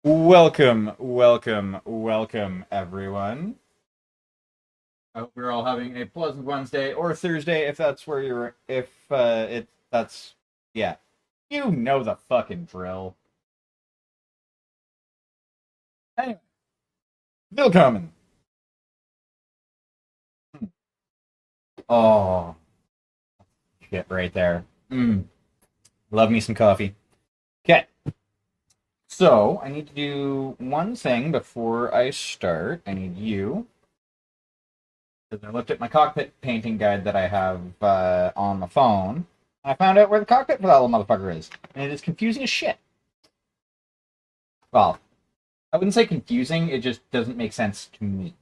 Welcome, everyone. I hope you're all having a pleasant Wednesday or Thursday, if that's where you're. If that's yeah, you know the fucking drill. Anyway, willkommen. Oh, shit, right there. Love me some coffee. Okay, so I need to do one thing before I start. I need you. Because I looked at my cockpit painting guide that I have on the phone. I found out where the cockpit for that little motherfucker is. And it is confusing as shit. Well, I wouldn't say confusing, it just doesn't make sense to me.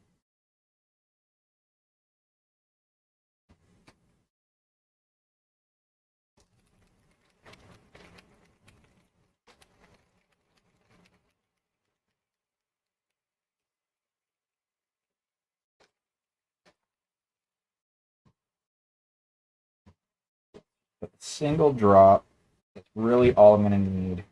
But single drop, that's really all I'm going to need.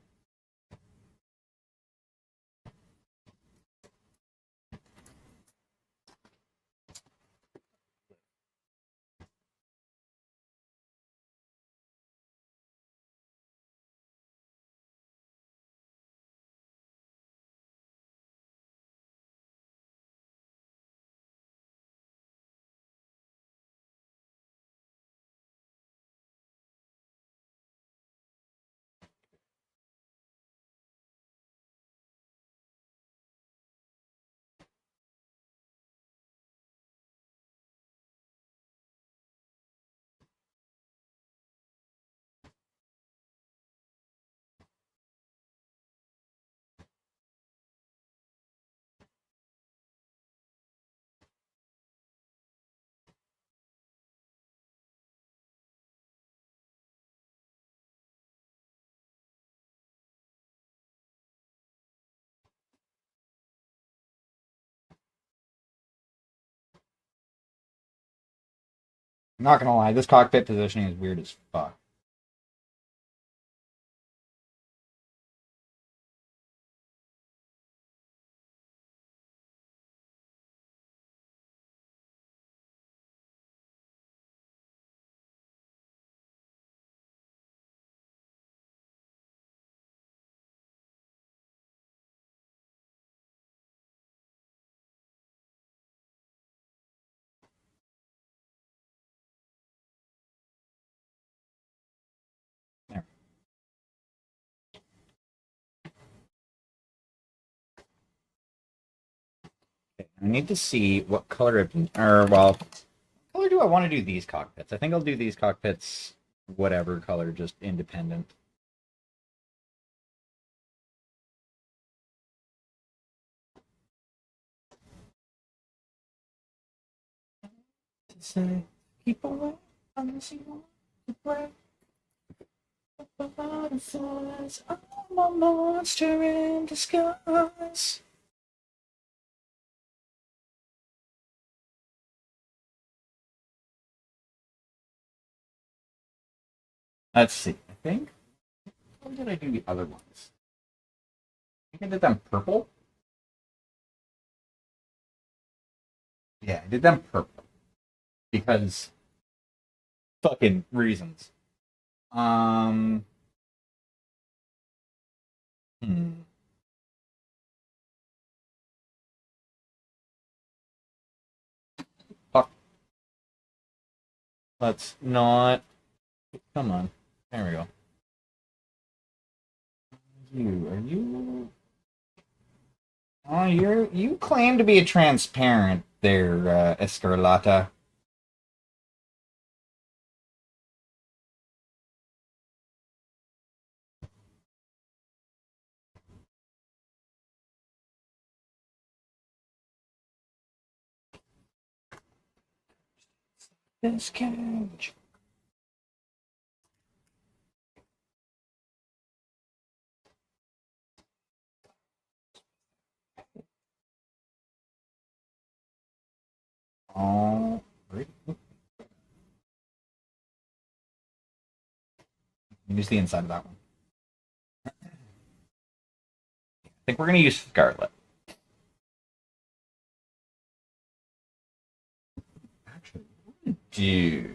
I'm not going to lie, this cockpit positioning is weird as fuck. There. Okay, I need to see what color what color do I want to do these cockpits? I think I'll do these cockpits whatever color, just independent. To say, keep away from the sea, away. The butterflies, I'm a monster in disguise. Let's see. I think. How did I do the other ones? I think I did them purple. Yeah, I did them purple because fucking reasons. Um. Hmm. Fuck. Let's not. Come on. There we go. Are you? Oh, you claim to be a transparent there, Escarlata. This cage. Oh, use the inside of that one. think we're going to use Scarlet. Actually, do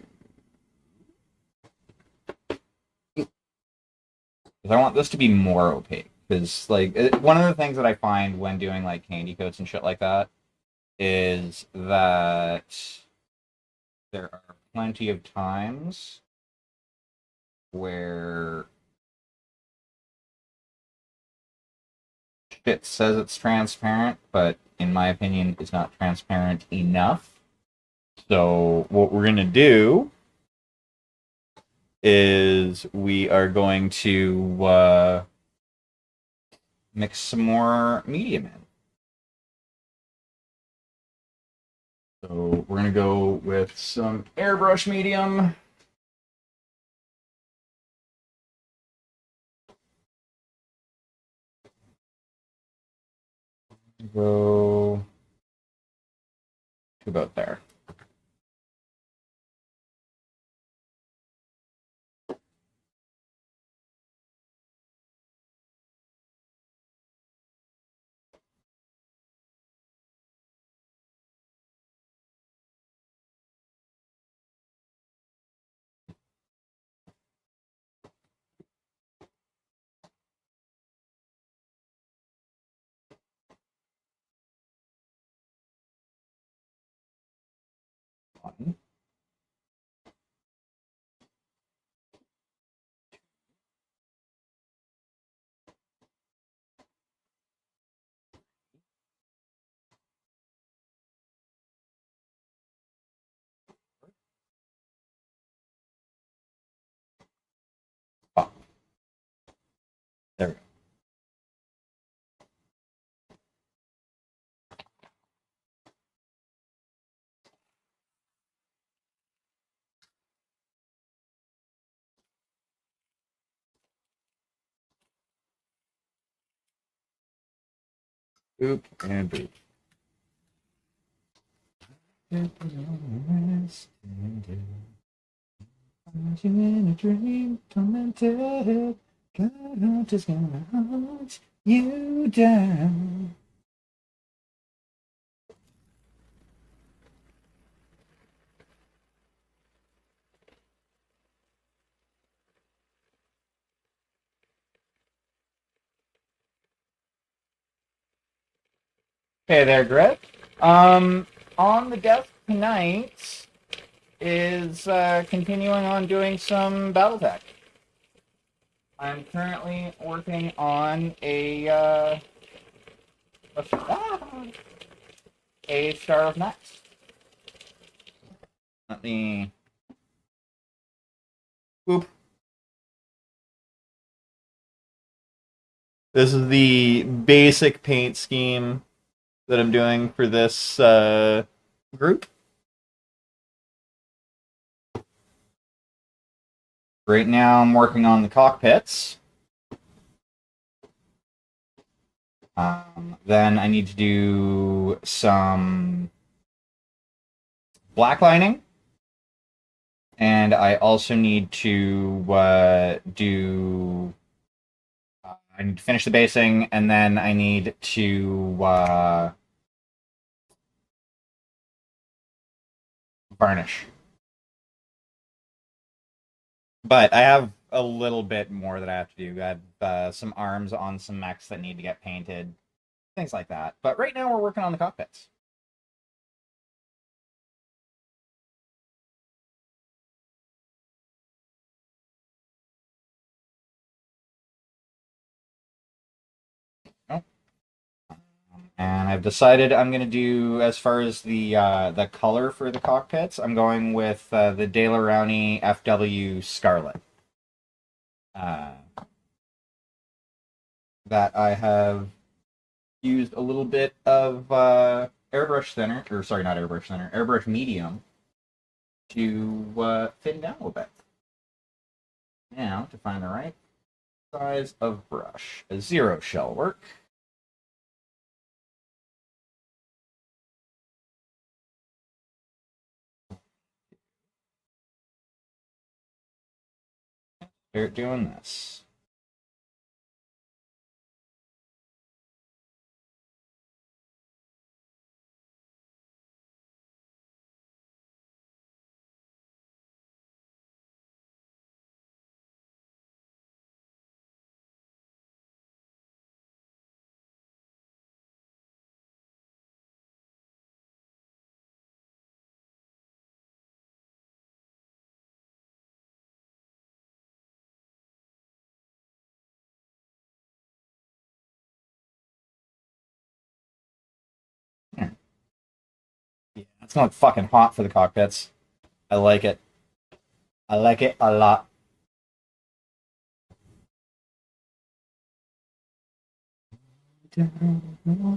because I want this to be more opaque. Because like one of the things that I find when doing like candy coats and shit like that is that there are plenty of times where shit says it's transparent, but in my opinion, it's not transparent enough. So what we're gonna do is we are going to mix some more medium in. So we're gonna go with some airbrush medium. Go to about there. One. Oh, there we go. Boop and boop. In a dream, tormented, God is gonna hunt you down. Hey there, Greg. On the desk tonight is continuing on doing some Battletech. I'm currently working on a Star of Nights. Let me. Boop. This is the basic paint scheme that I'm doing for this group. Right now, I'm working on the cockpits. Then I need to do some black lining. And I also need to I need to finish the basing, and then I need to varnish. But I have a little bit more that I have to do. I have some arms on some mechs that need to get painted, things like that. But right now we're working on the cockpits. Oh. And I've decided I'm going to do, as far as the color for the cockpits, I'm going with the De La Rowney FW Scarlet. That I have used a little bit of airbrush thinner, or sorry, not airbrush thinner, airbrush medium to thin down a little bit. Now, to find the right size of brush, a 0 shall work. Start doing this. It's not fucking hot for the cockpits. I like it. I like it a lot.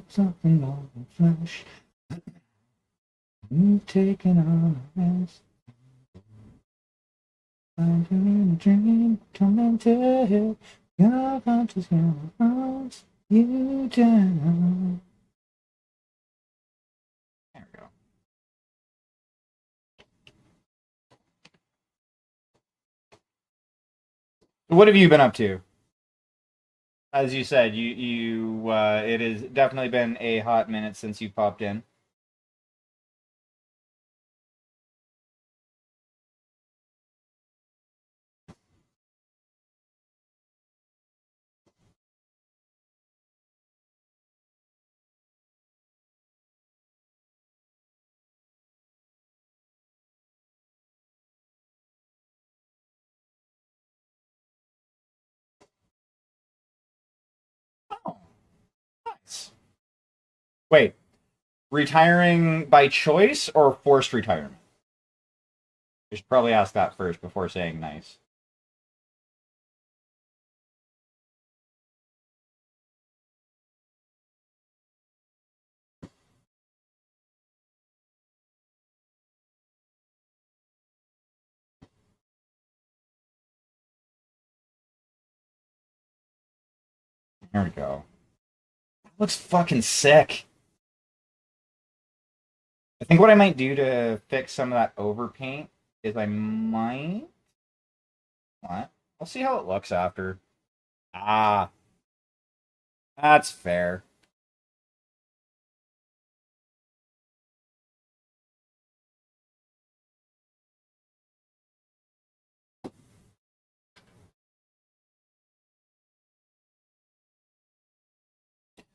Something on the flesh. You've taken on a rest. I'm in a dream, coming to you. Your conscious runs you down. There we go. What have you been up to? As you said, it has definitely been a hot minute since you popped in. Oh, nice. Wait, retiring by choice or forced retirement? You should probably ask that first before saying nice. There we go. That looks fucking sick. I think what I might do to fix some of that overpaint is I might. What? I'll see how it looks after. Ah, that's fair.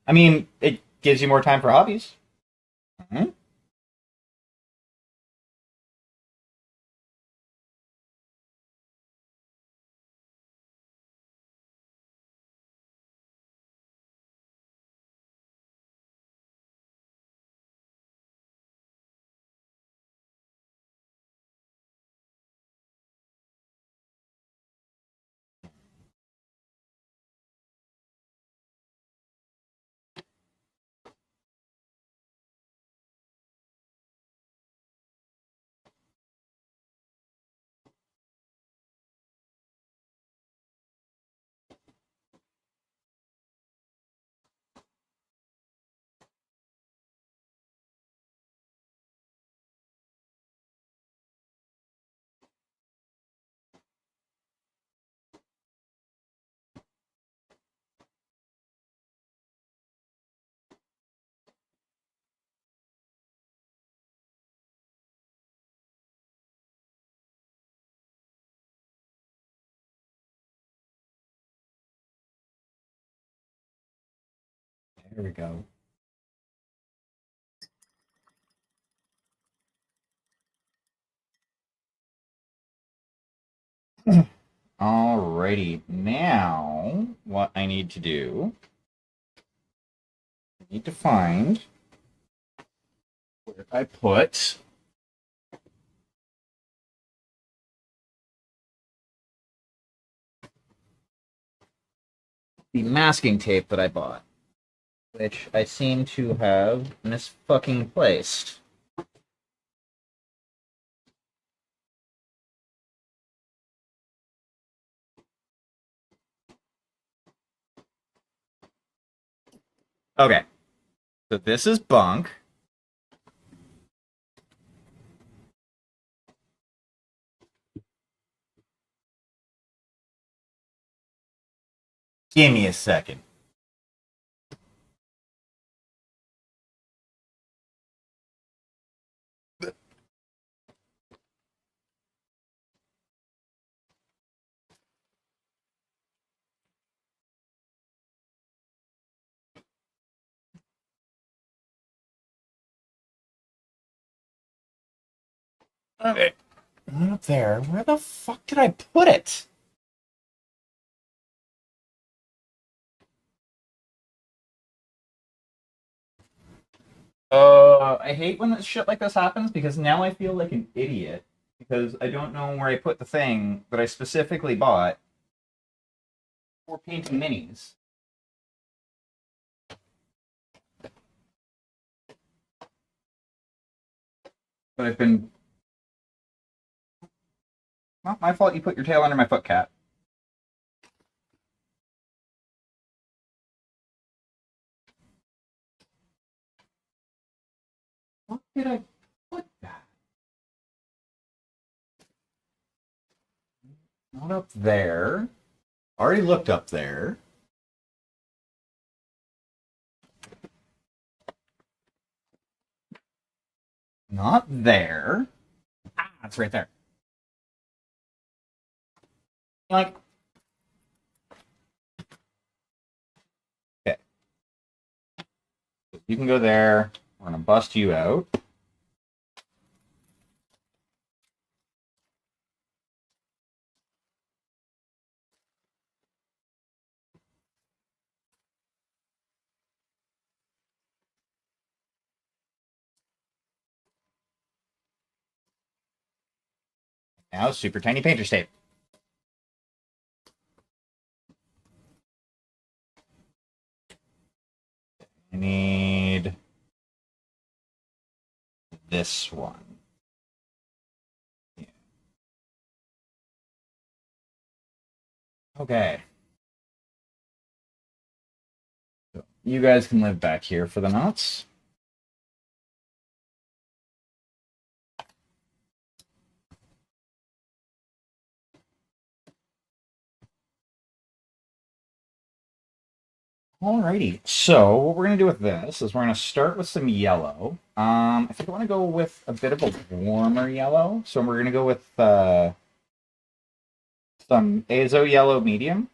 I mean, it gives you more time for hobbies. Mhm. There we go. Alrighty, now what I need to do, I need to find where I put the masking tape that I bought, which I seem to have misfucking placed. Okay, so this is bunk. Give me a second. Okay, up there. Where the fuck did I put it? I hate when shit like this happens because now I feel like an idiot because I don't know where I put the thing that I specifically bought for painting minis. But I've been not my fault. You put your tail under my foot, cat. What did I put that? Not up there. Already looked up there. Not there. Ah, it's right there. Like, okay, you can go there. We're gonna bust you out. Now, super tiny painter's tape. I need this one. Yeah. Okay. So you guys can live back here for the nuts. Alrighty. So what we're gonna do with this is we're gonna start with some yellow. I think I want to go with a bit of a warmer yellow. So we're gonna go with some azo yellow medium.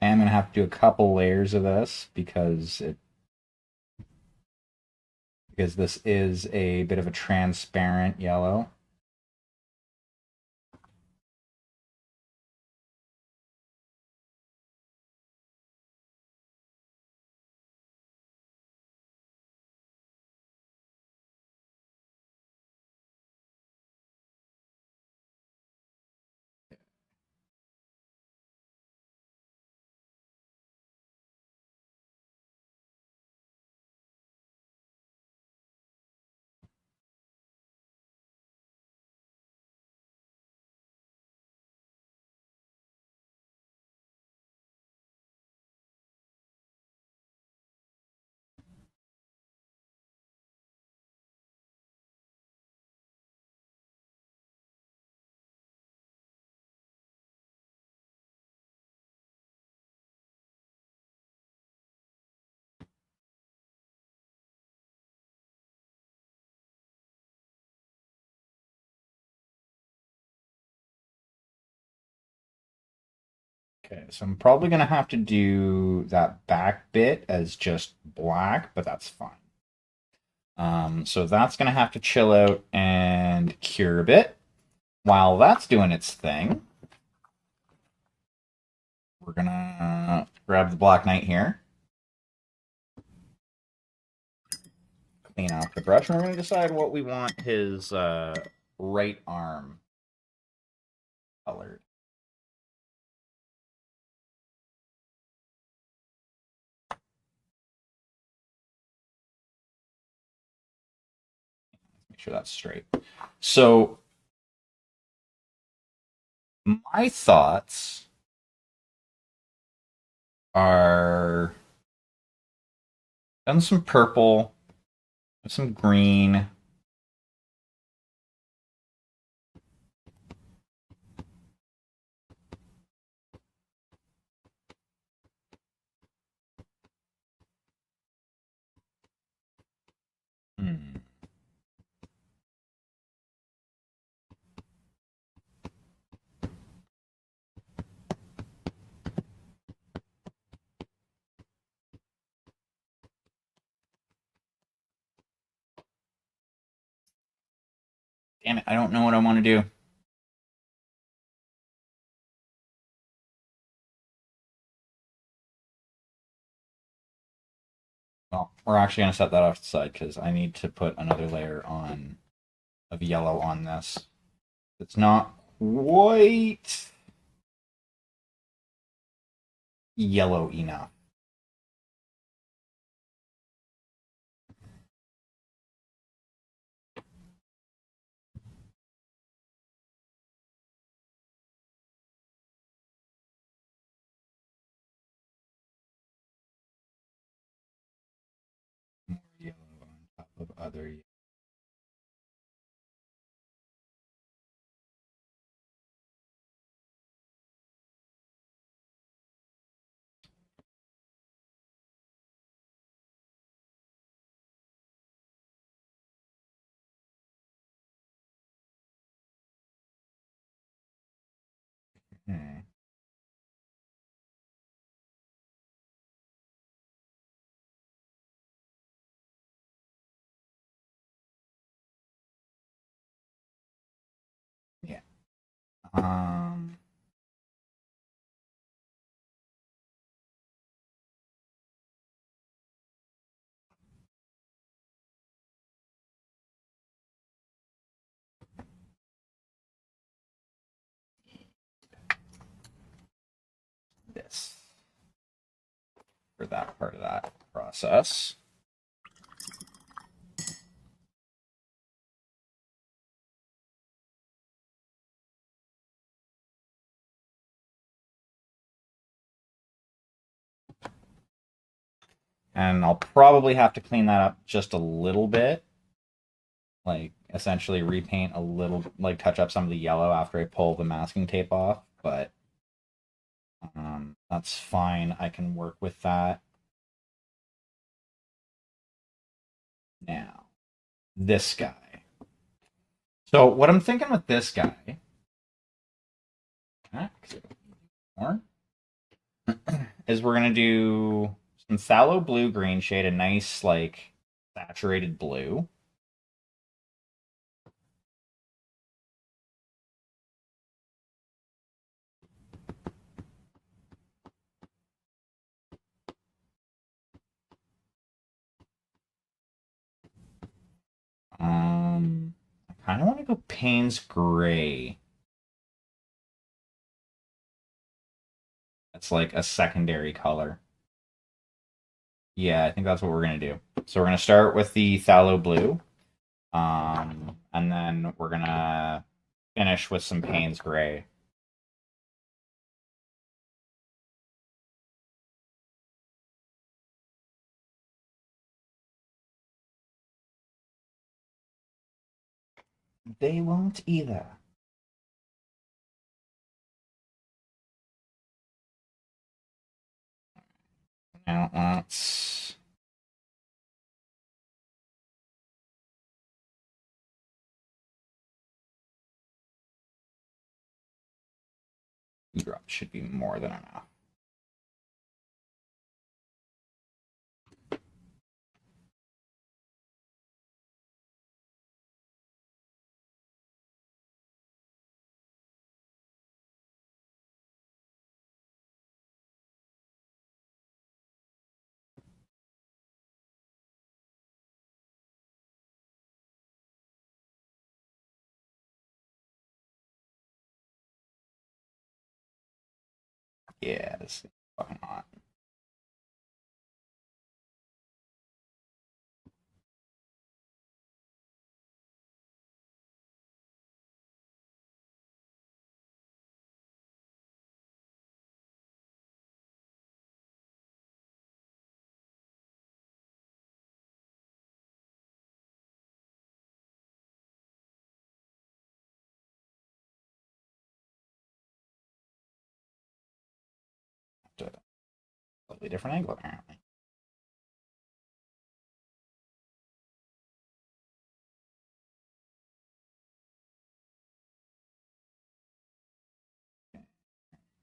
I am gonna have to do a couple layers of this because this is a bit of a transparent yellow. Okay, so I'm probably gonna have to do that back bit as just black, but that's fine. So that's gonna have to chill out and cure a bit. While that's doing its thing, we're gonna grab the Black Knight here, clean off the brush, and we're gonna decide what we want his right arm colored. Make sure that's straight. So my thoughts are done some purple, some green. Hmm. Damn it, I don't know what I want to do. Well, we're actually going to set that off to the side because I need to put another layer on of yellow on this. It's not quite yellow enough. More yellow on top of other. Hmm. Yeah. Um. This for that part of that process. And I'll probably have to clean that up just a little bit. Like, essentially repaint a little, like, touch up some of the yellow after I pull the masking tape off. But that's fine. I can work with that. Now, this guy. So, what I'm thinking with this guy. More, is we're going to do some phthalo blue green shade, a nice, like, saturated blue. I kind of want to go Payne's Gray. It's like a secondary color. Yeah, I think that's what we're gonna do. So we're gonna start with the phthalo blue, and then we're gonna finish with some Payne's Gray. They won't either. Now let's. Drop should be more than enough. Yeah, this is fucking hot. completely different angle, apparently.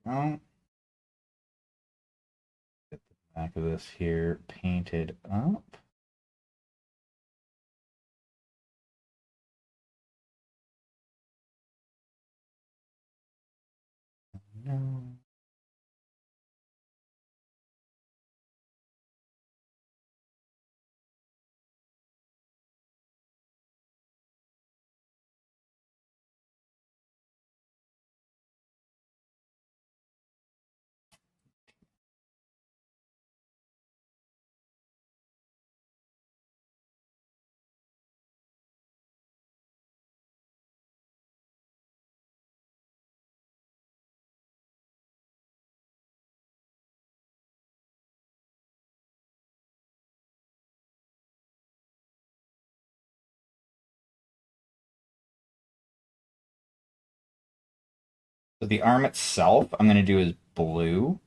Oh. Get the back of this here painted up. No. So the arm itself, I'm going to do is blue.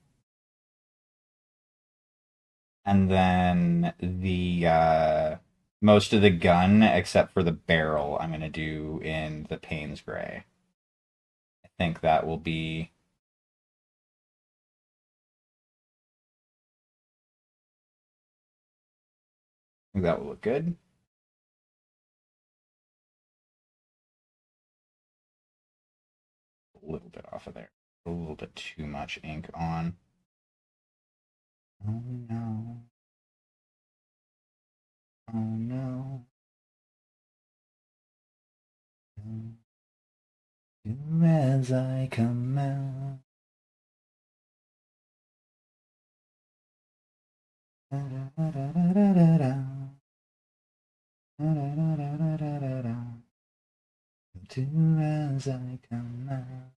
And then the most of the gun, except for the barrel, I'm going to do in the Payne's Gray. I think that will be... I think that will look good. A little bit off of there. A little bit too much ink on. Oh no. Oh no. Do as I command. Do as I command.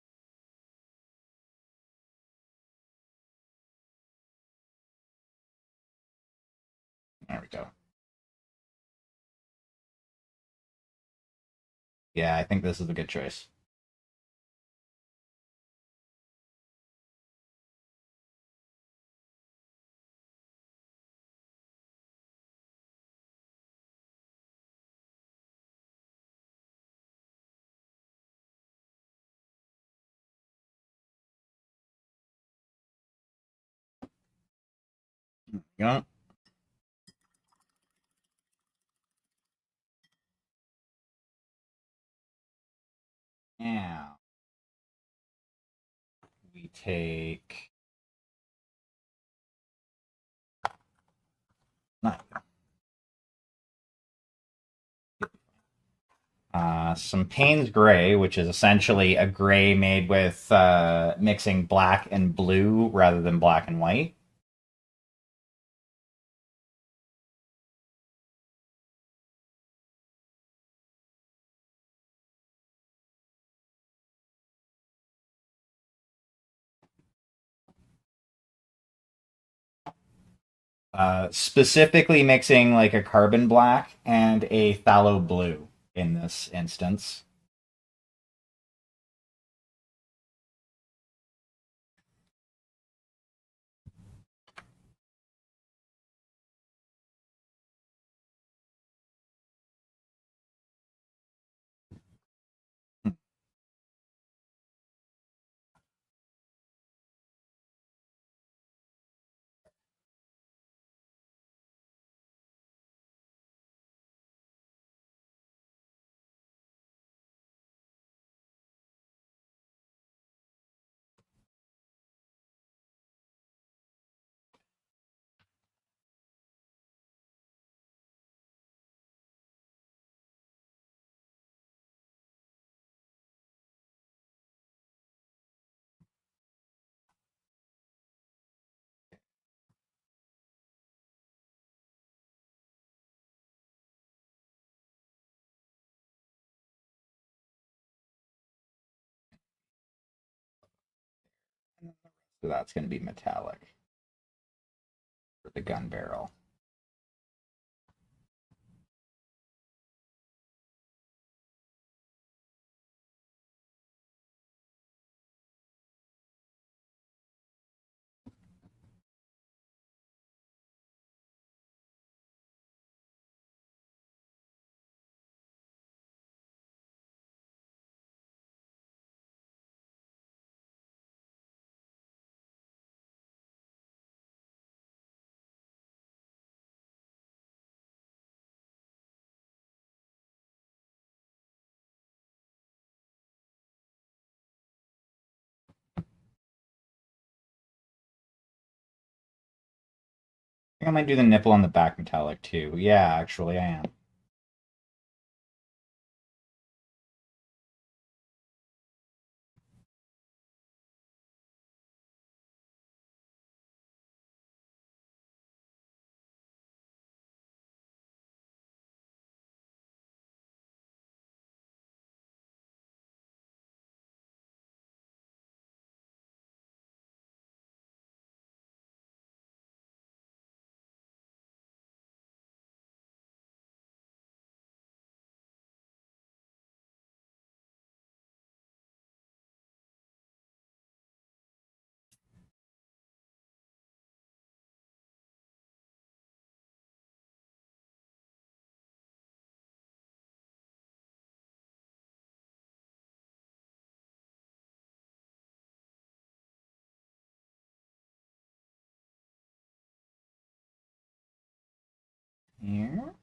There we go. Yeah, I think this is a good choice. Yeah. Now we take some Payne's Gray, which is essentially a gray made with mixing black and blue rather than black and white. Specifically mixing like a carbon black and a phthalo blue in this instance. So that's going to be metallic for the gun barrel. think I might do the nipple on the back metallic too. Yeah, actually, I am. Here.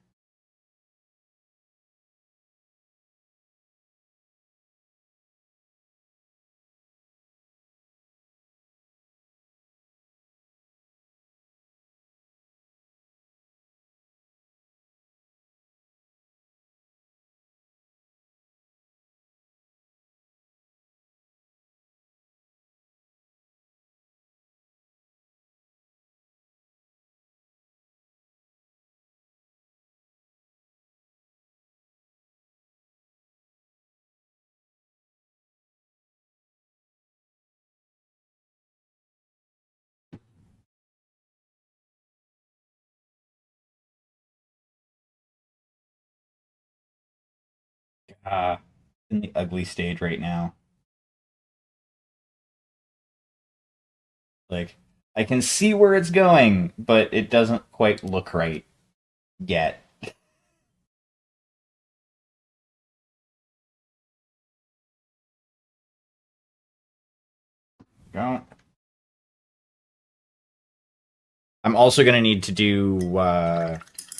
In the ugly stage right now. Like, I can see where it's going, but it doesn't quite look right yet. Go. I'm also gonna need to do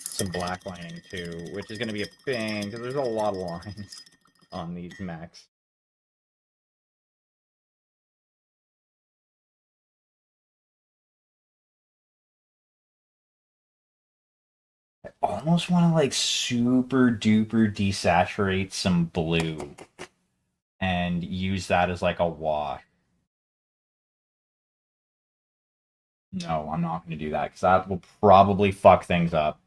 some black lining too, which is gonna be a pain because there's a lot of lines on these mechs. I almost want to like super duper desaturate some blue and use that as like a wash. No, I'm not going to do that because that will probably fuck things up,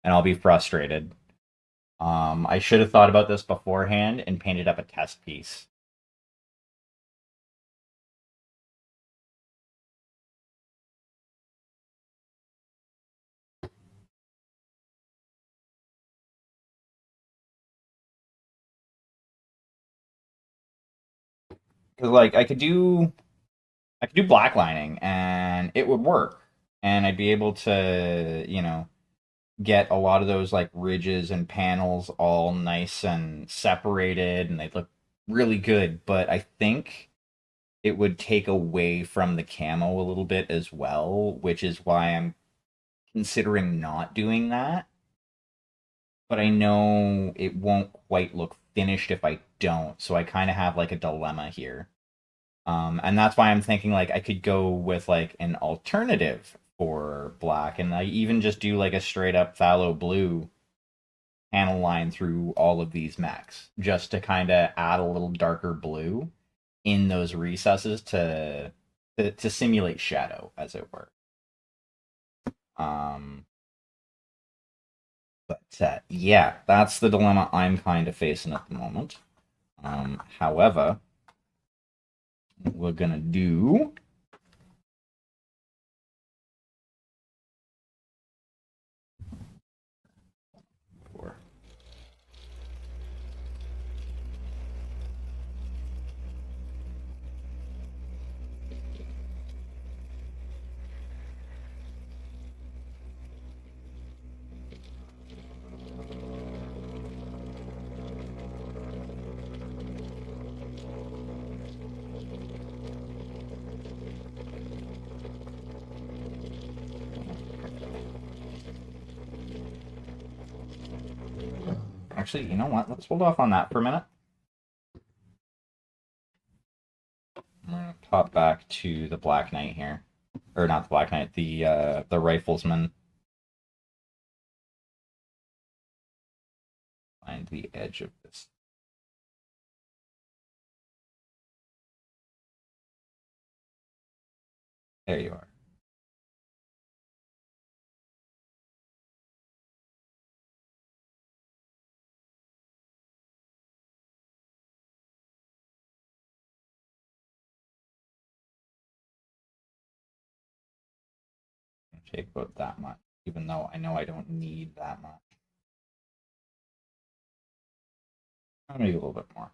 and I'll be frustrated. I should have thought about this beforehand and painted up a test piece. Because like I could do black lining and it would work, and I'd be able to get a lot of those like ridges and panels all nice and separated, and they'd look really good. But I think it would take away from the camo a little bit as well, which is why I'm considering not doing that. But I know it won't quite look finished if I don't, so I kind of have like a dilemma here. And that's why I'm thinking like I could go with like an alternative for black, and I even just do like a straight up phthalo blue panel line through all of these mechs, just to kind of add a little darker blue in those recesses to simulate shadow, as it were. Um, but yeah, that's the dilemma I'm kind of facing at the moment. However, what we're gonna do. Actually, you know what? Let's hold off on that for a minute. I'm gonna pop back to the Black Knight here, or not the Black Knight, the Riflesman. find the edge of this. There you are. Take about that much, even though I know I don't need that much. I'm gonna do a little bit more.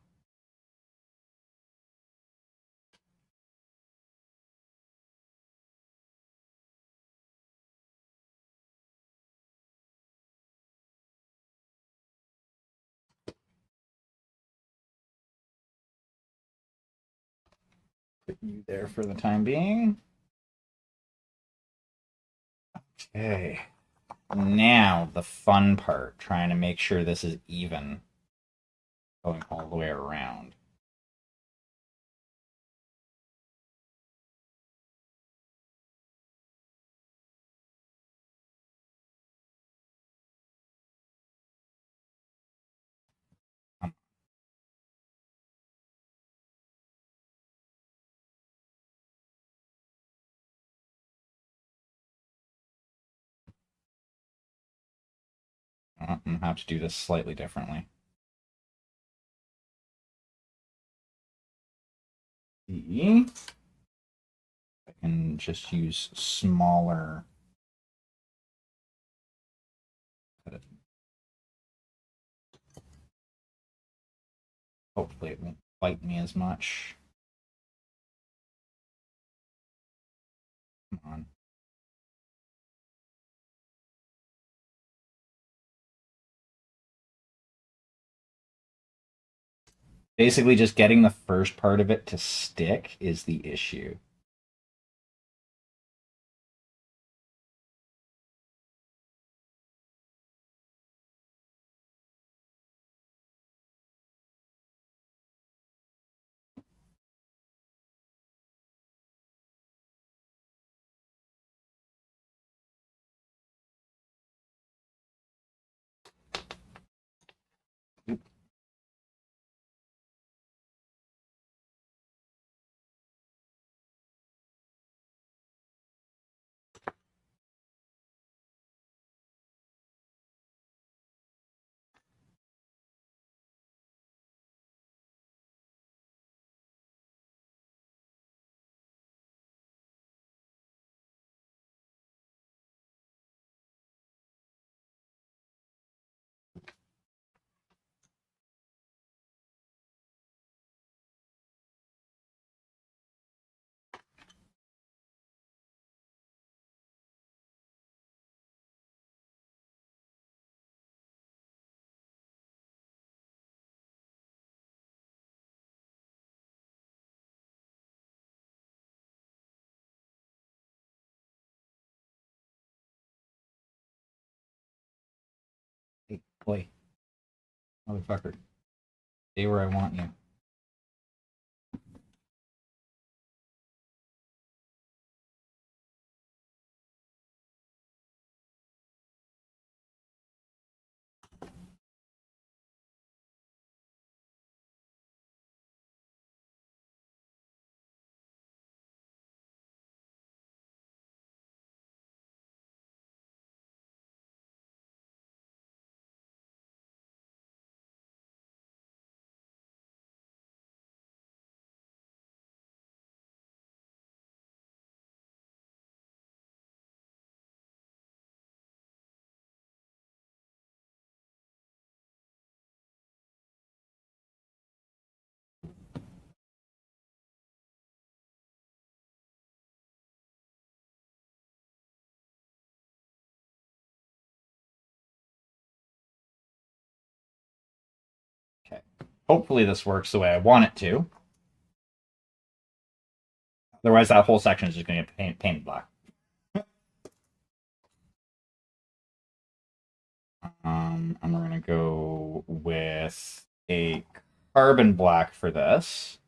Put you there for the time being. Okay. Now the fun part, trying to make sure this is even, going all the way around. I'm gonna have to do this slightly differently. I can just use smaller. Hopefully it won't bite me as much. Come on. Basically, just getting the first part of it to stick is the issue. Hey, boy. Motherfucker. Stay where I want you. Okay. Hopefully this works the way I want it to. Otherwise, that whole section is just going to get painted black. And we're going to go with a carbon black for this.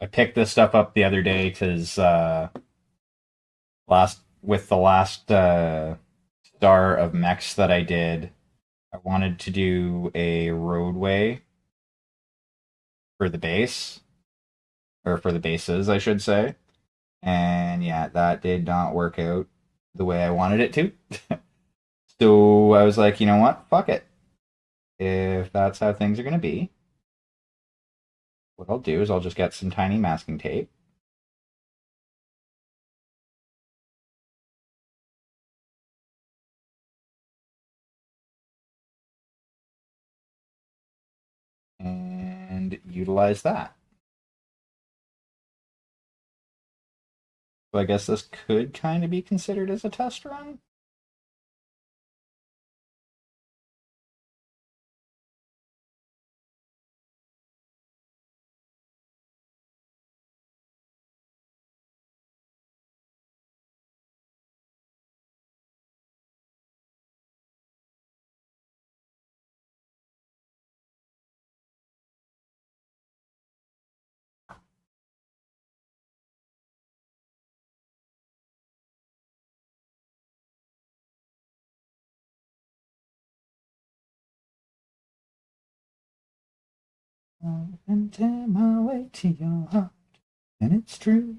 I picked this stuff up the other day because the last star of mechs that I did, I wanted to do a roadway for the base, or for the bases, I should say. And yeah, that did not work out the way I wanted it to. So I was like, you know what? Fuck it. If that's how things are going to be, what I'll do is I'll just get some tiny masking tape. And utilize that. So I guess this could kind of be considered as a test run. And tear my way to your heart, and it's true.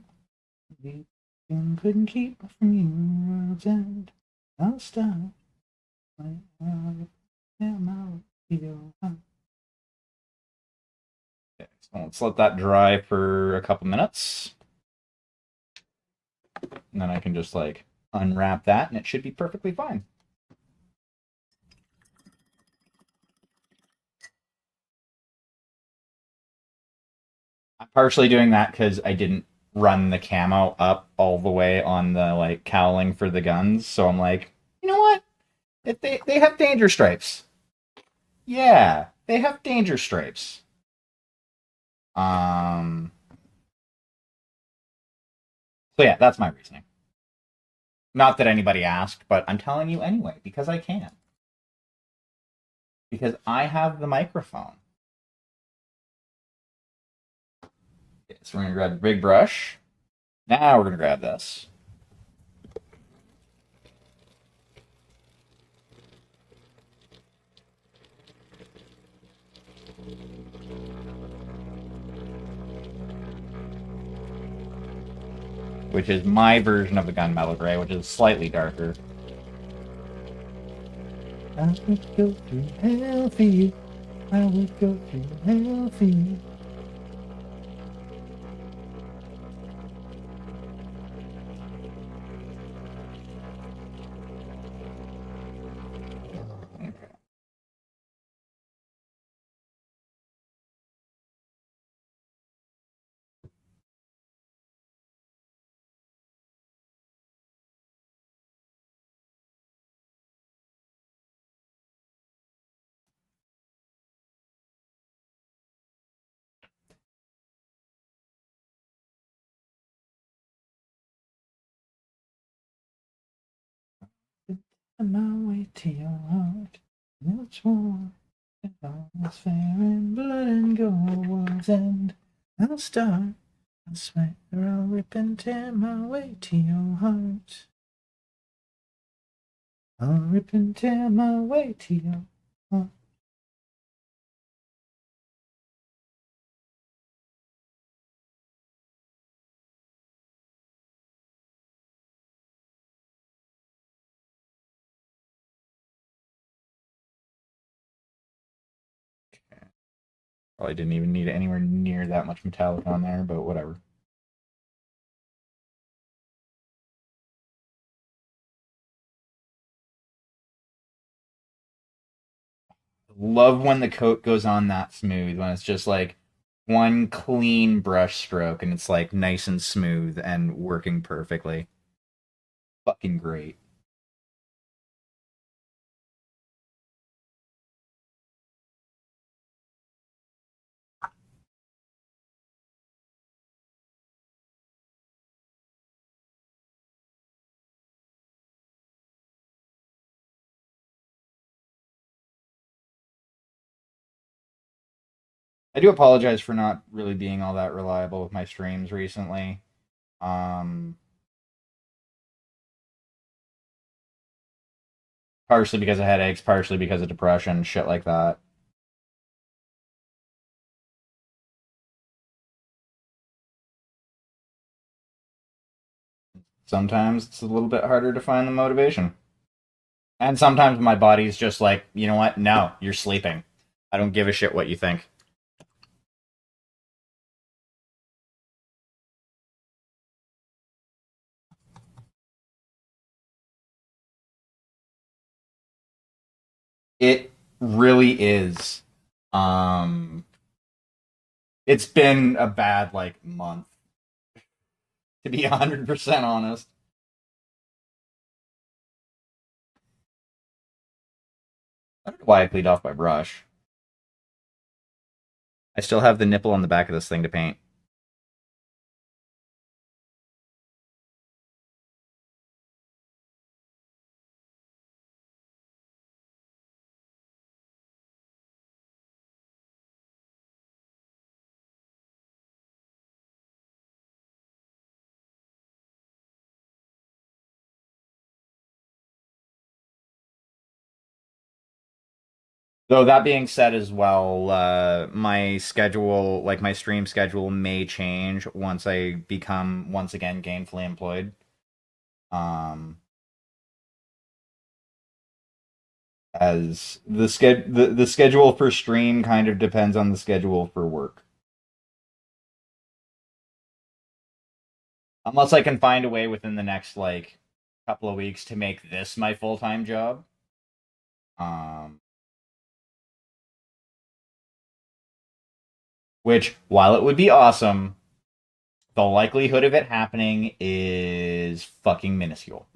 You couldn't keep from your world's end. I'll start my tear my way to your heart. Okay, so let's let that dry for a couple minutes. And then I can just like unwrap that and it should be perfectly fine. I'm partially doing that because I didn't run the camo up all the way on the like cowling for the guns. So I'm like, you know what? If they have danger stripes. Yeah, they have danger stripes. Um so yeah, that's my reasoning. Not that anybody asked, but I'm telling you anyway, because I can. Because I have the microphone. Okay, so we're gonna grab the big brush. Now we're gonna grab this. Which is my version of the gunmetal gray, which is slightly darker. I would go through hell for you. I would go through hell for you. On my way to your heart, it's warm, and all is fair in blood and gold world's end. I'll start, I'll swear, I'll rip and tear my way to your heart. I'll rip and tear my way to your heart. Probably didn't even need anywhere near that much metallic on there, but whatever. Love when the coat goes on that smooth, when it's just like one clean brush stroke and it's like nice and smooth and working perfectly. Fucking great. I do apologize for not really being all that reliable with my streams recently. Um, Partially because of headaches, partially because of depression, shit like that. Sometimes it's a little bit harder to find the motivation. And sometimes my body's just like, you know what? No, you're sleeping. I don't give a shit what you think. It really is. Um, it's been a bad like month, to be 100% honest. I don't know why I cleaned off my brush. I still have the nipple on the back of this thing to paint. Though that being said, as well, my schedule, like my stream schedule, may change once I become once again gainfully employed. Um, as the schedule for stream kind of depends on the schedule for work. Unless I can find a way within the next like couple of weeks to make this my full time job. Um, which, while it would be awesome, the likelihood of it happening is fucking minuscule.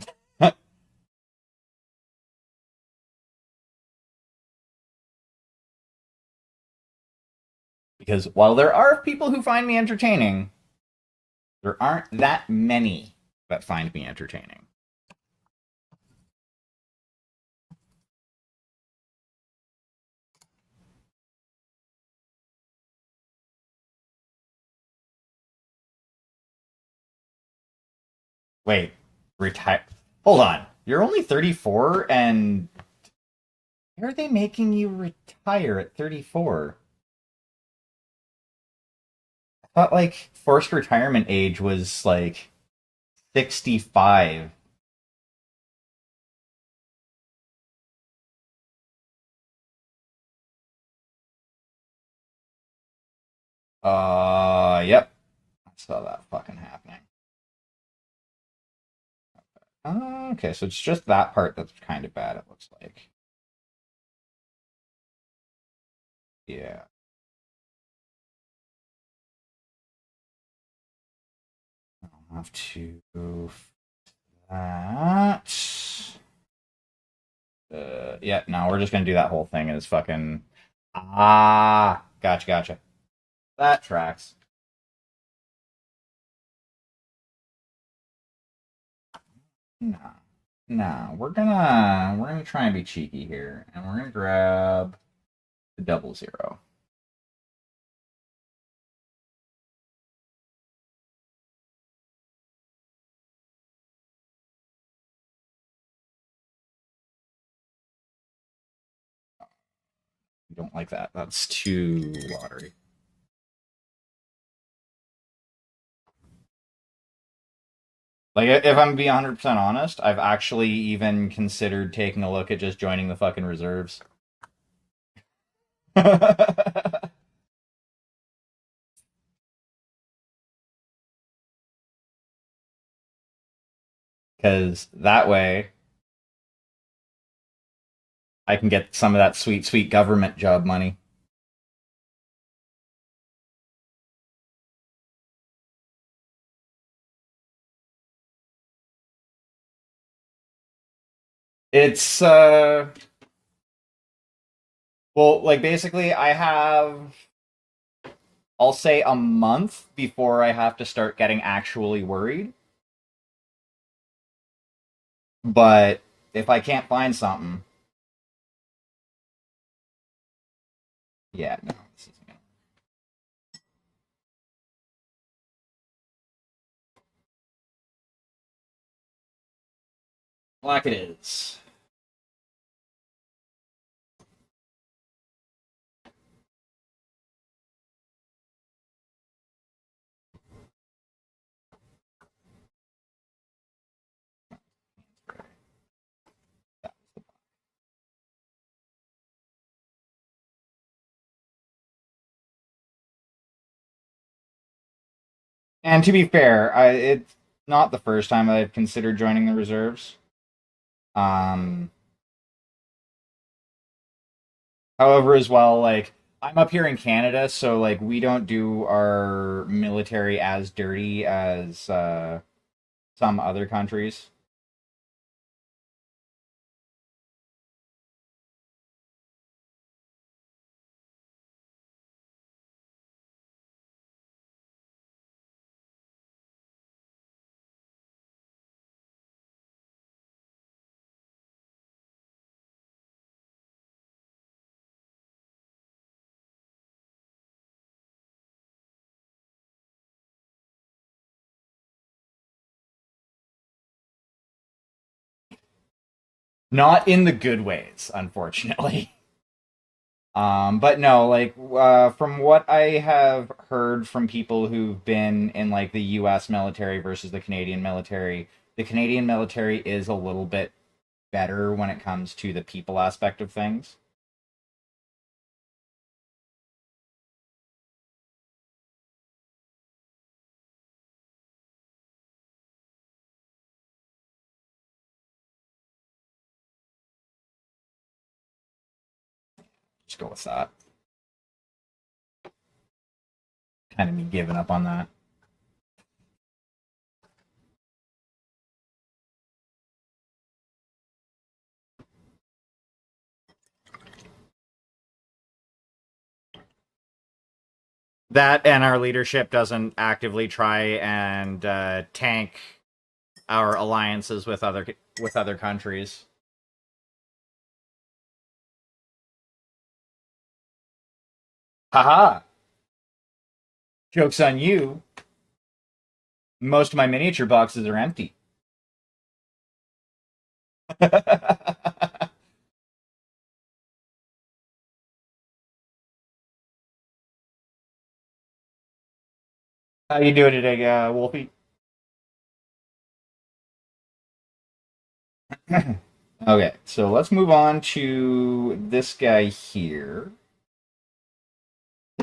Because while there are people who find me entertaining, there aren't that many that find me entertaining. Wait, retire? Hold on. You're only 34, and why are they making you retire at 34? I thought like forced retirement age was like 65. Yep. I saw that fucking happening. Okay, so it's just that part that's kind of bad, it looks like. Yeah. I'll have to that. Yeah, no, we're just gonna do that whole thing as fucking. Gotcha. That tracks. No, no, we're gonna try and be cheeky here, and we're gonna grab the 00. I don't like that. That's too watery. Like, if I'm being 100% honest, I've actually even considered taking a look at just joining the fucking reserves. Because that way I can get some of that sweet, sweet government job money. It's well, like basically I have, I'll say, a month before I have to start getting actually worried. But if I can't find something, yeah, no, this isn't gonna. Black it is. And to be fair, it's not the first time I've considered joining the reserves. Um, However, as well, like I'm up here in Canada, so like we don't do our military as dirty as some other countries. Not in the good ways, unfortunately. But no, like from what I have heard from people who've been in like the U.S. military versus the Canadian military is a little bit better when it comes to the people aspect of things. Just go with that. Kind of me giving up on that. That and our leadership doesn't actively try and tank our alliances with other countries. Haha! Joke's on you. Most of my miniature boxes are empty. How you doing today, Wolfie? Okay, so let's move on to this guy here.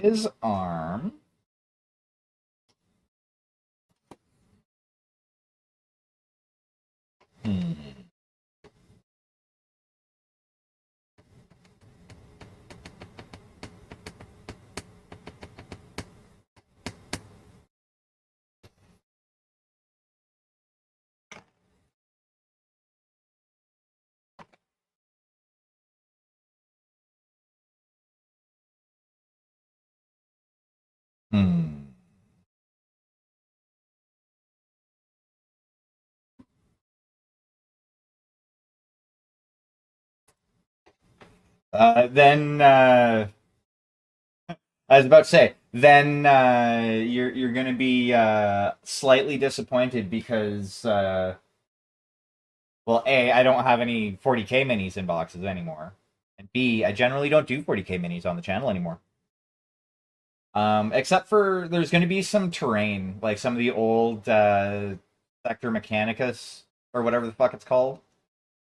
His arm. Hmm. Hmm. Then I was about to say, then you're gonna be slightly disappointed because well, A, I don't have any 40k minis in boxes anymore, and B, I generally don't do 40k minis on the channel anymore. Except for there's gonna be some terrain, like some of the old Sector Mechanicus or whatever the fuck it's called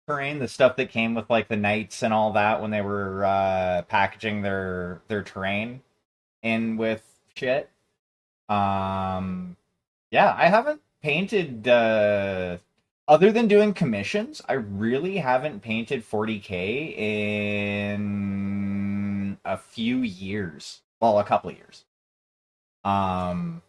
terrain, the stuff that came with like the knights and all that when they were packaging their terrain in with shit. Um, yeah, I haven't painted other than doing commissions. I really haven't painted 40k in a few years. Well, a couple of years. Um,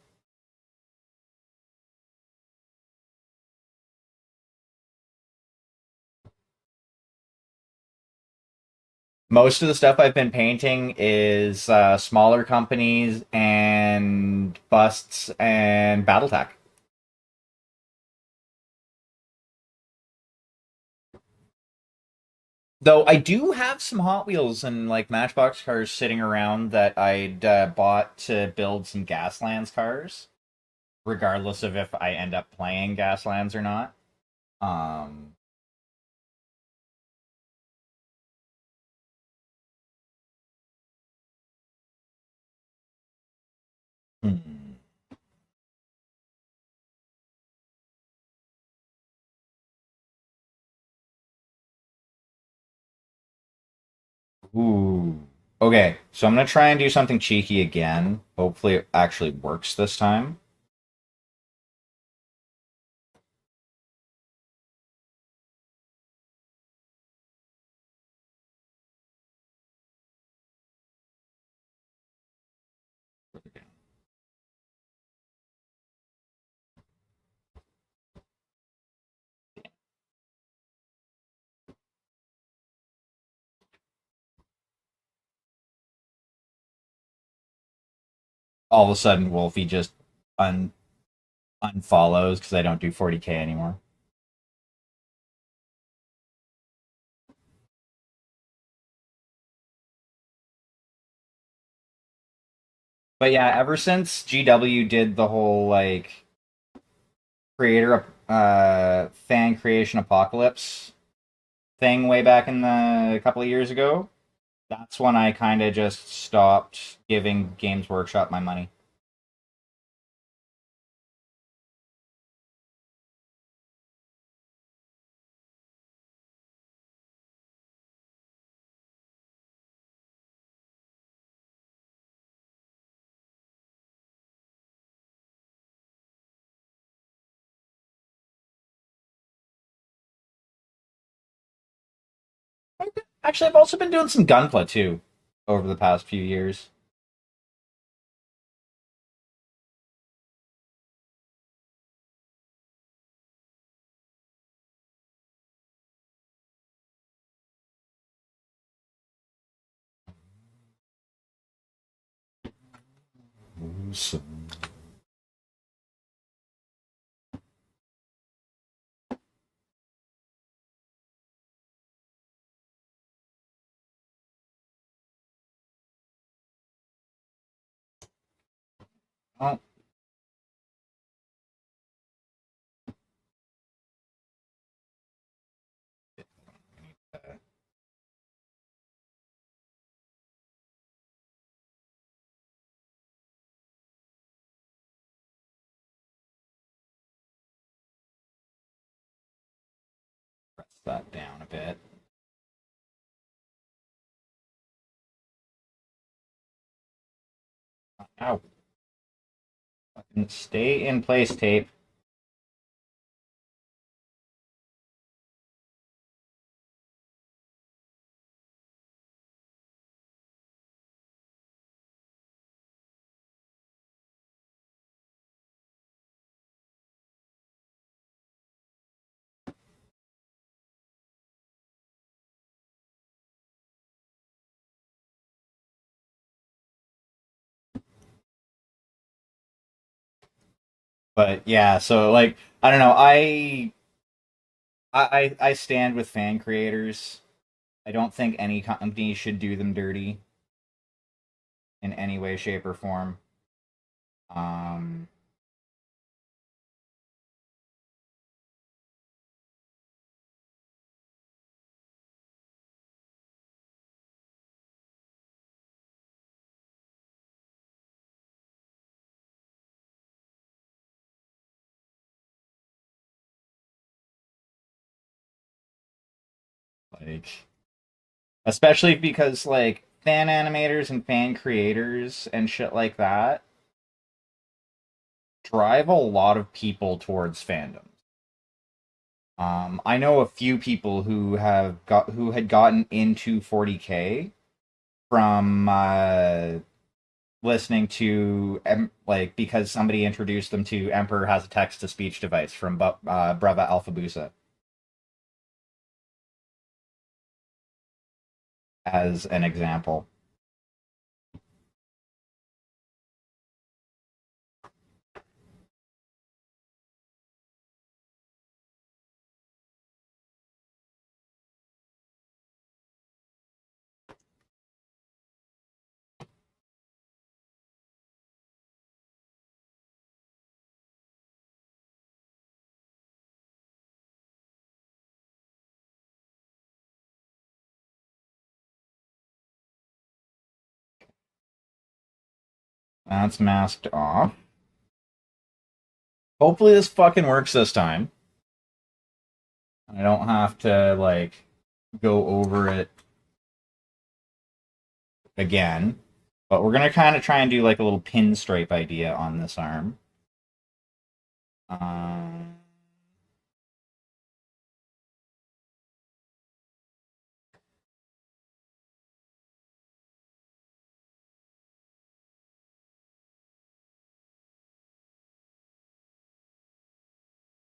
Most of the stuff I've been painting is smaller companies and busts and Battletech. Though I do have some Hot Wheels and like Matchbox cars sitting around that I'd bought to build some Gaslands cars, regardless of if I end up playing Gaslands or not. Um, Ooh. Okay, so I'm gonna try and do something cheeky again. Hopefully it actually works this time. All of a sudden, Wolfie just un unfollows because I don't do 40k anymore. But yeah, ever since GW did the whole like creator fan creation apocalypse thing way back in the a couple of years ago, that's when I kind of just stopped giving Games Workshop my money. Actually, I've also been doing some Gunpla too over the past few years. Awesome. Oh, press that down a bit. Ow. Fucking stay in place, tape. But yeah, so like I don't know, I stand with fan creators. I don't think any company should do them dirty in any way, shape, or form. Um, like especially because like fan animators and fan creators and shit like that drive a lot of people towards fandoms. I know a few people who had gotten into 40k from listening to like because somebody introduced them to Emperor has a text to speech device from Brava Alpha Busa as an example. That's masked off. Hopefully this fucking works this time. I don't have to like go over it again. But we're going to kind of try and do like a little pinstripe idea on this arm. Um,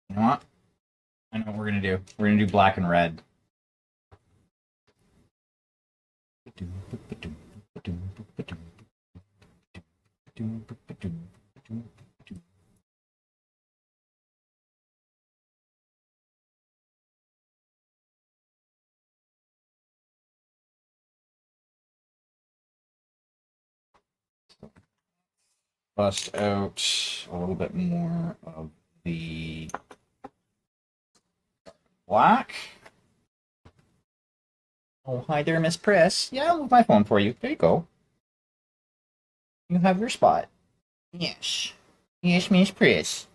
you know what? I know what we're going to do. We're going to do black and red. Bust out a little bit more of the black. Oh, hi there, Miss Press. Yeah, I'll move my phone for you. There you go. You have your spot. Yes. Yes, Miss Press.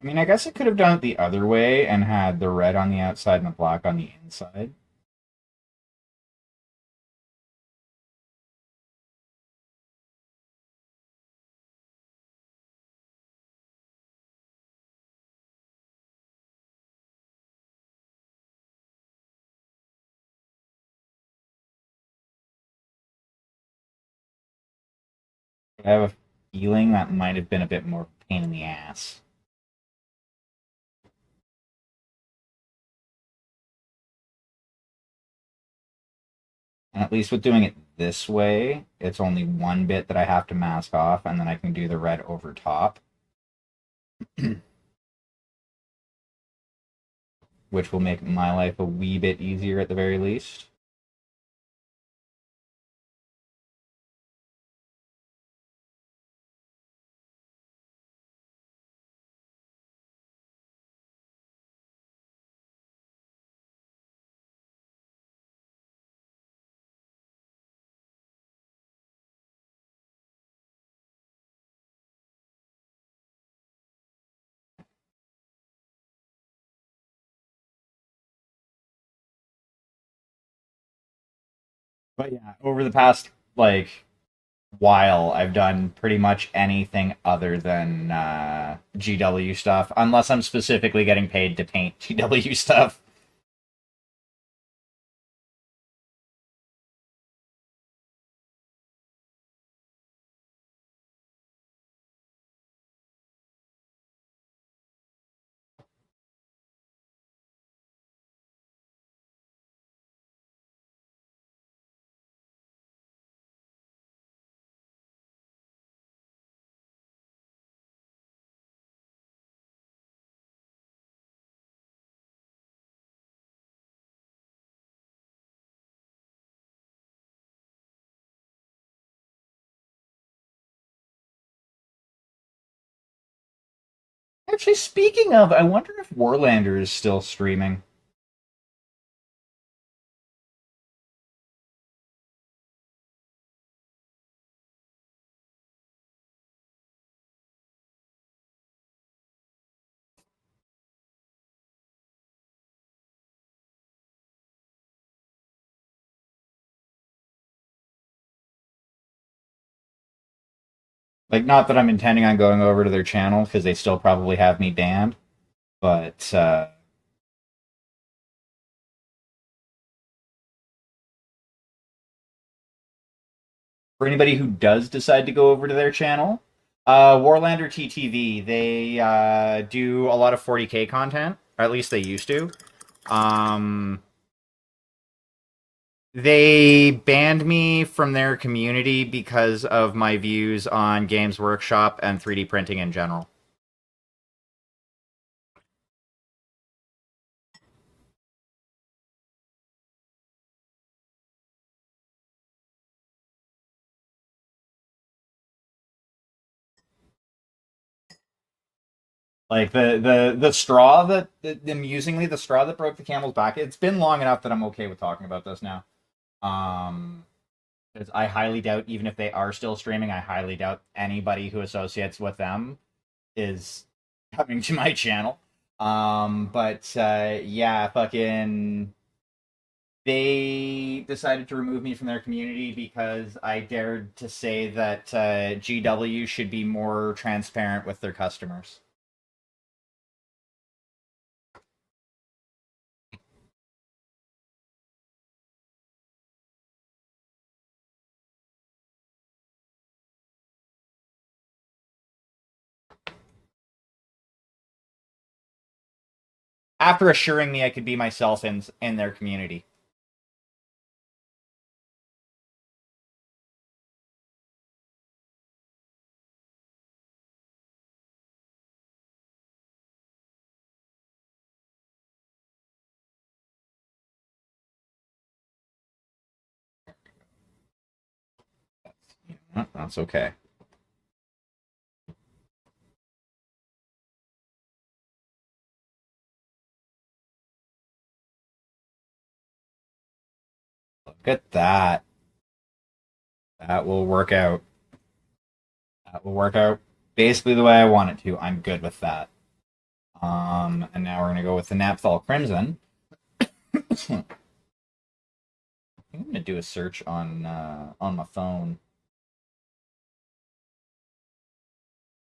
I mean, I guess I could have done it the other way and had the red on the outside and the black on the inside. I have a feeling that might have been a bit more pain in the ass. And at least with doing it this way, it's only one bit that I have to mask off, and then I can do the red over top, which will make my life a wee bit easier at the very least. But yeah, over the past like while, I've done pretty much anything other than GW stuff, unless I'm specifically getting paid to paint GW stuff. Actually, speaking of, I wonder if Warlander is still streaming. Like, not that I'm intending on going over to their channel because they still probably have me banned, but for anybody who does decide to go over to their channel, Warlander TTV, they do a lot of 40K content, or at least they used to. Um, they banned me from their community because of my views on Games Workshop and 3D printing in general. Like the straw amusingly, the straw that broke the camel's back. It's been long enough that I'm okay with talking about this now. Um, because I highly doubt, even if they are still streaming, I highly doubt anybody who associates with them is coming to my channel. But yeah, fucking, they decided to remove me from their community because I dared to say that GW should be more transparent with their customers. After assuring me I could be myself in their community. That's okay. Look at that. That will work out. That will work out basically the way I want it to. I'm good with that. And now we're gonna go with the Napthal Crimson. I'm gonna do a search on my phone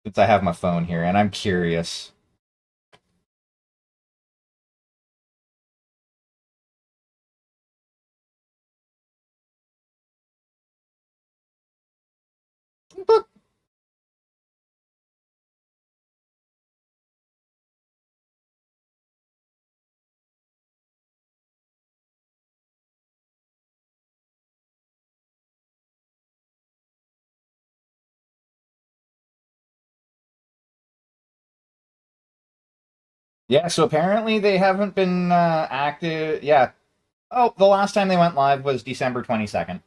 since I have my phone here, and I'm curious. But yeah, so apparently they haven't been active. Yeah. Oh, the last time they went live was December 22nd.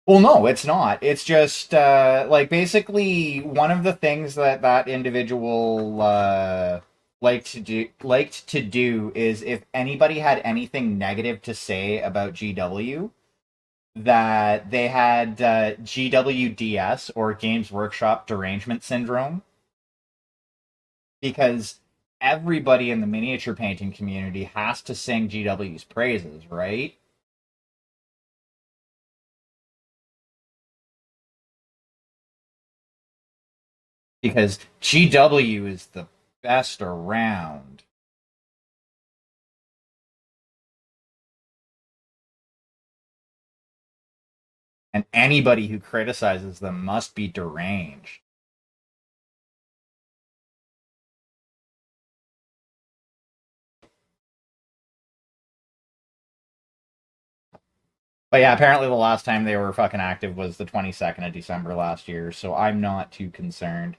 Well, no, it's not. It's just like basically one of the things that that individual liked to do is if anybody had anything negative to say about GW, that they had GWDS or Games Workshop Derangement Syndrome, because everybody in the miniature painting community has to sing GW's praises, right? Because GW is the best around. And anybody who criticizes them must be deranged. But yeah, apparently the last time they were fucking active was the 22nd of December last year, so I'm not too concerned.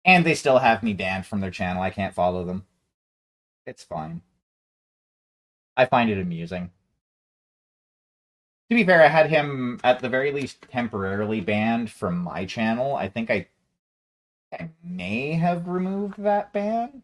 And they still have me banned from their channel. I can't follow them. It's fine. I find it amusing. To be fair, I had him at the very least temporarily banned from my channel. I may have removed that ban.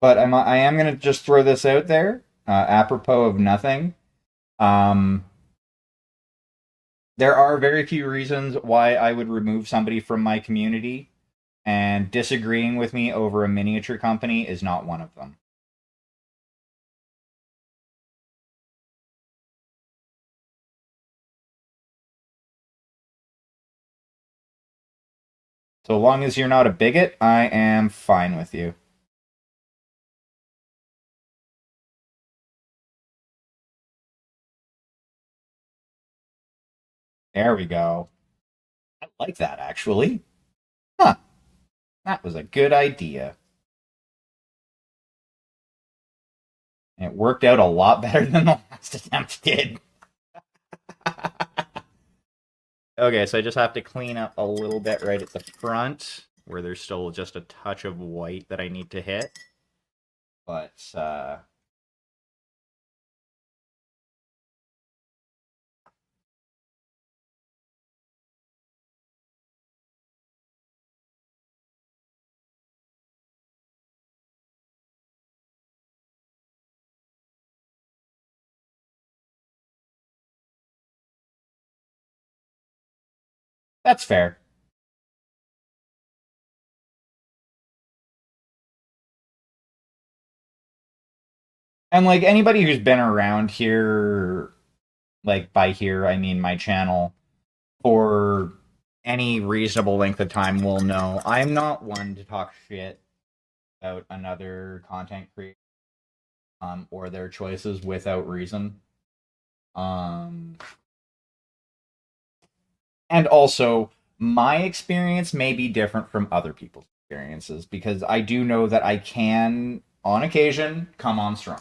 But I am gonna just throw this out there, apropos of nothing. Um, there are very few reasons why I would remove somebody from my community, and disagreeing with me over a miniature company is not one of them. So long as you're not a bigot, I am fine with you. There we go. I like that actually. Huh. That was a good idea. It worked out a lot better than the last attempt did. Okay, so I just have to clean up a little bit right at the front where there's still just a touch of white that I need to hit. But that's fair. And like anybody who's been around here, like by here I mean my channel, for any reasonable length of time will know I'm not one to talk shit about another content creator or their choices without reason. Um, and also, my experience may be different from other people's experiences because I do know that I can, on occasion, come on strong.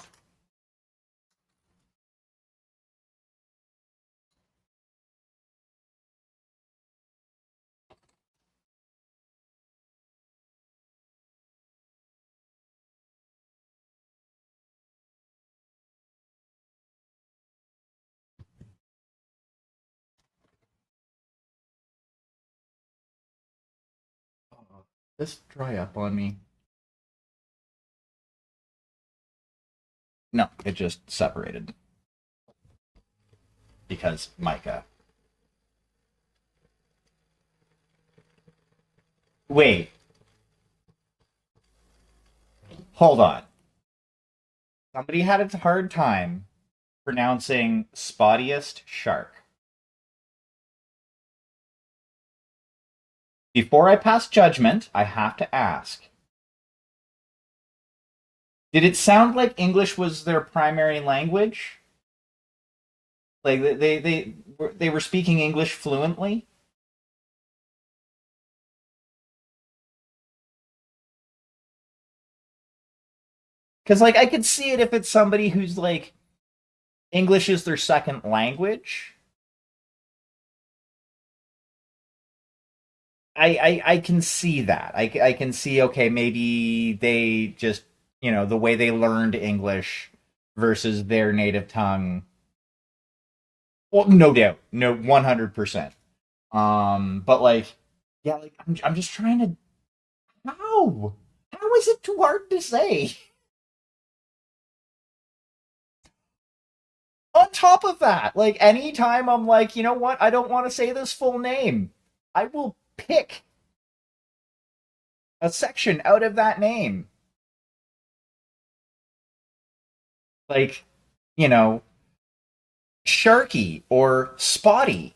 This dry up on me. No, it just separated because Micah. Wait, hold on. Somebody had a hard time pronouncing spottiest shark. Before I pass judgment, I have to ask, did it sound like English was their primary language? Like they were speaking English fluently? Because like I could see it if it's somebody who's like English is their second language. I can see that. I can see, okay, maybe they just, the way they learned English versus their native tongue. Well, no doubt. No, 100%. But like, yeah, like I'm just trying to. How? How is it too hard to say? On top of that, like anytime I'm like, you know what, I don't want to say this full name, I will pick a section out of that name. Like, you know, Sharky or Spotty.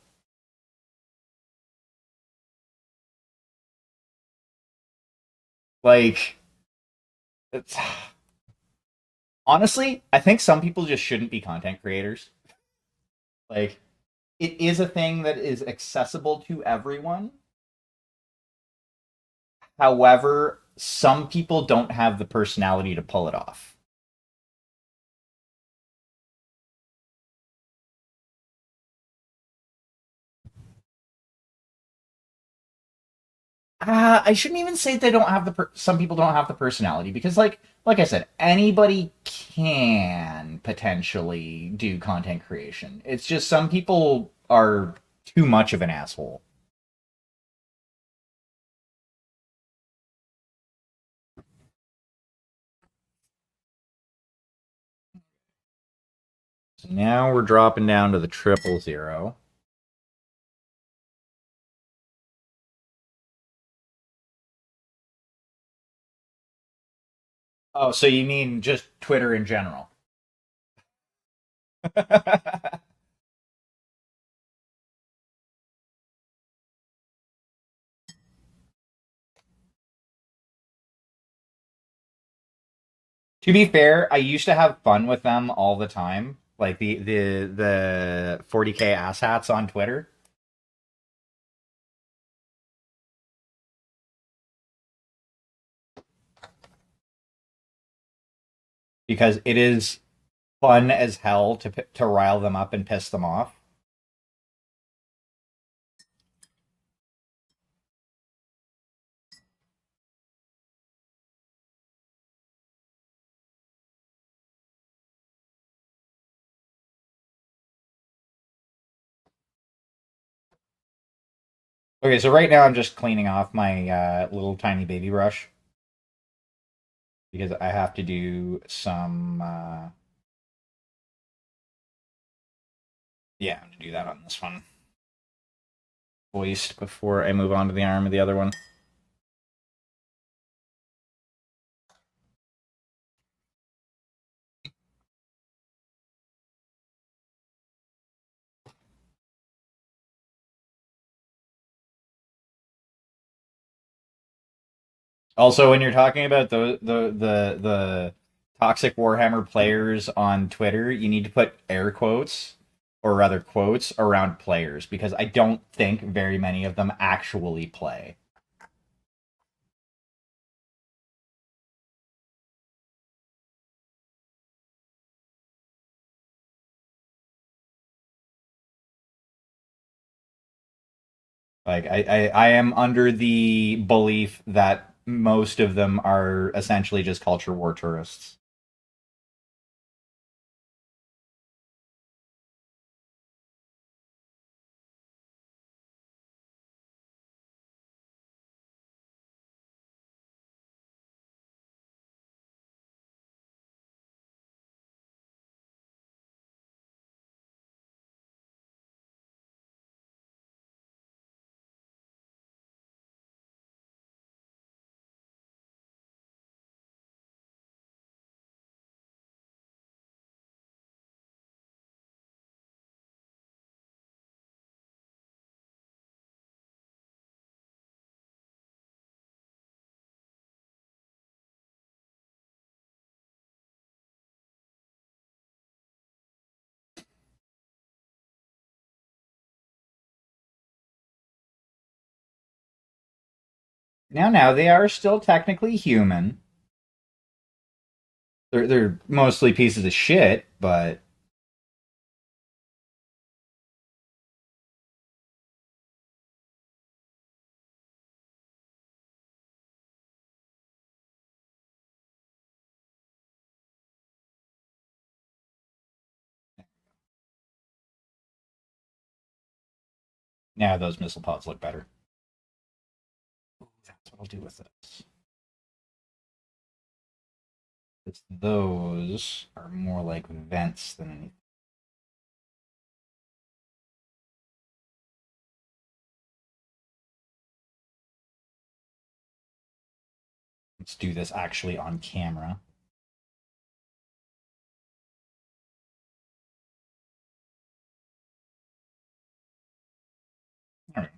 Like, it's, honestly, I think some people just shouldn't be content creators. Like, it is a thing that is accessible to everyone. However, some people don't have the personality to pull it off. I shouldn't even say they don't have some people don't have the personality because like I said, anybody can potentially do content creation. It's just some people are too much of an asshole. So now we're dropping down to the 000. Oh, so you mean just Twitter in general? To be fair, I used to have fun with them all the time, like the 40K asshats on Twitter, because it is fun as hell to rile them up and piss them off. Okay, so right now I'm just cleaning off my little tiny baby brush because I have to do some. Yeah, I'm gonna do that on this one. Voiced before I move on to the arm of the other one. Also, when you're talking about the toxic Warhammer players on Twitter, you need to put air quotes, or rather quotes, around players because I don't think very many of them actually play. Like I am under the belief that most of them are essentially just culture war tourists. Now they are still technically human. They're mostly pieces of shit, but yeah, those missile pods look better. That's what I'll do with this. It's those are more like vents than anything. Let's do this actually on camera. All right.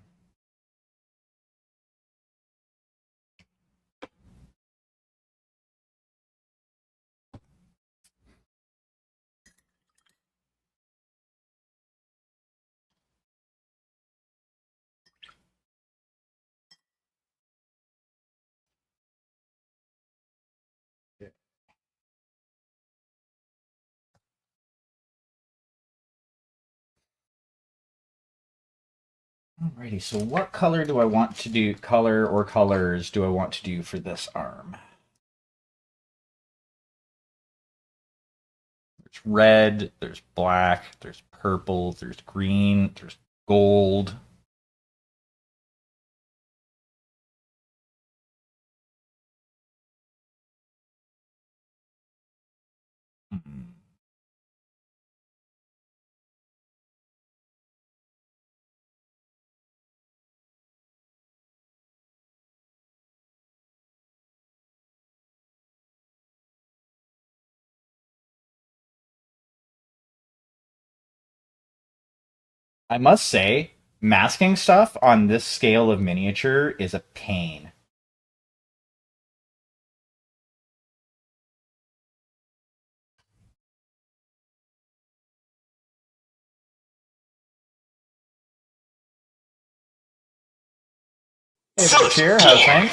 Alrighty, so what color do I want to do? Color or colors do I want to do for this arm? There's red, there's black, there's purple, there's green, there's gold. Hmm. I must say, masking stuff on this scale of miniature is a pain. Hey there, Cheer. How's things?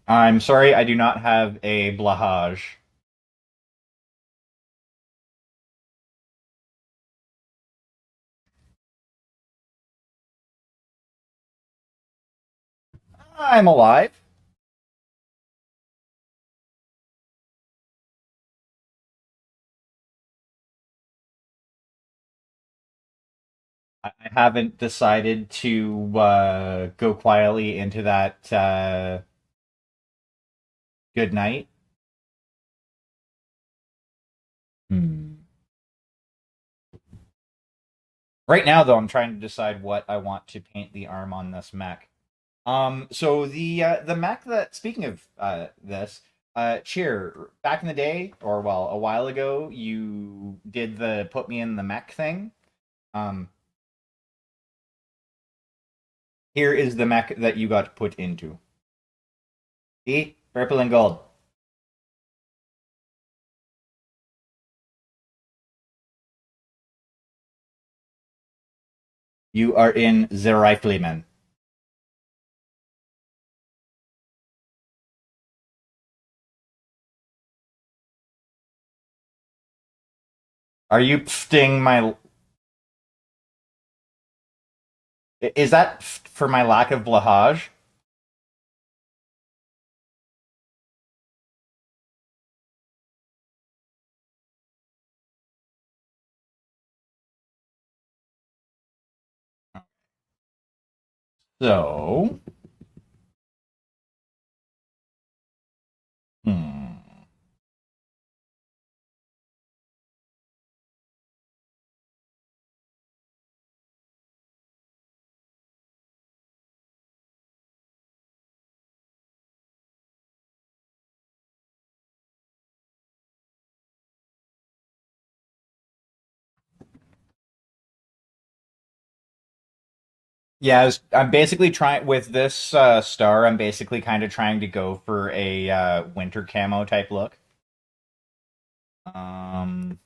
I'm sorry, I do not have a blahage. I'm alive. I haven't decided to go quietly into that good night. Hmm. Right now, though, I'm trying to decide what I want to paint the arm on this mech. So the mech that speaking of this, Cheer, back in the day, or well, a while ago, you did the put me in the mech thing. Um, Here is the mech that you got put into. See, purple and gold. You are in the Rifleman. Are you pfting my? Is that for my lack of blahage? So, hmm. Yeah, I'm basically trying with this star. I'm basically kind of trying to go for a winter camo type look. Um,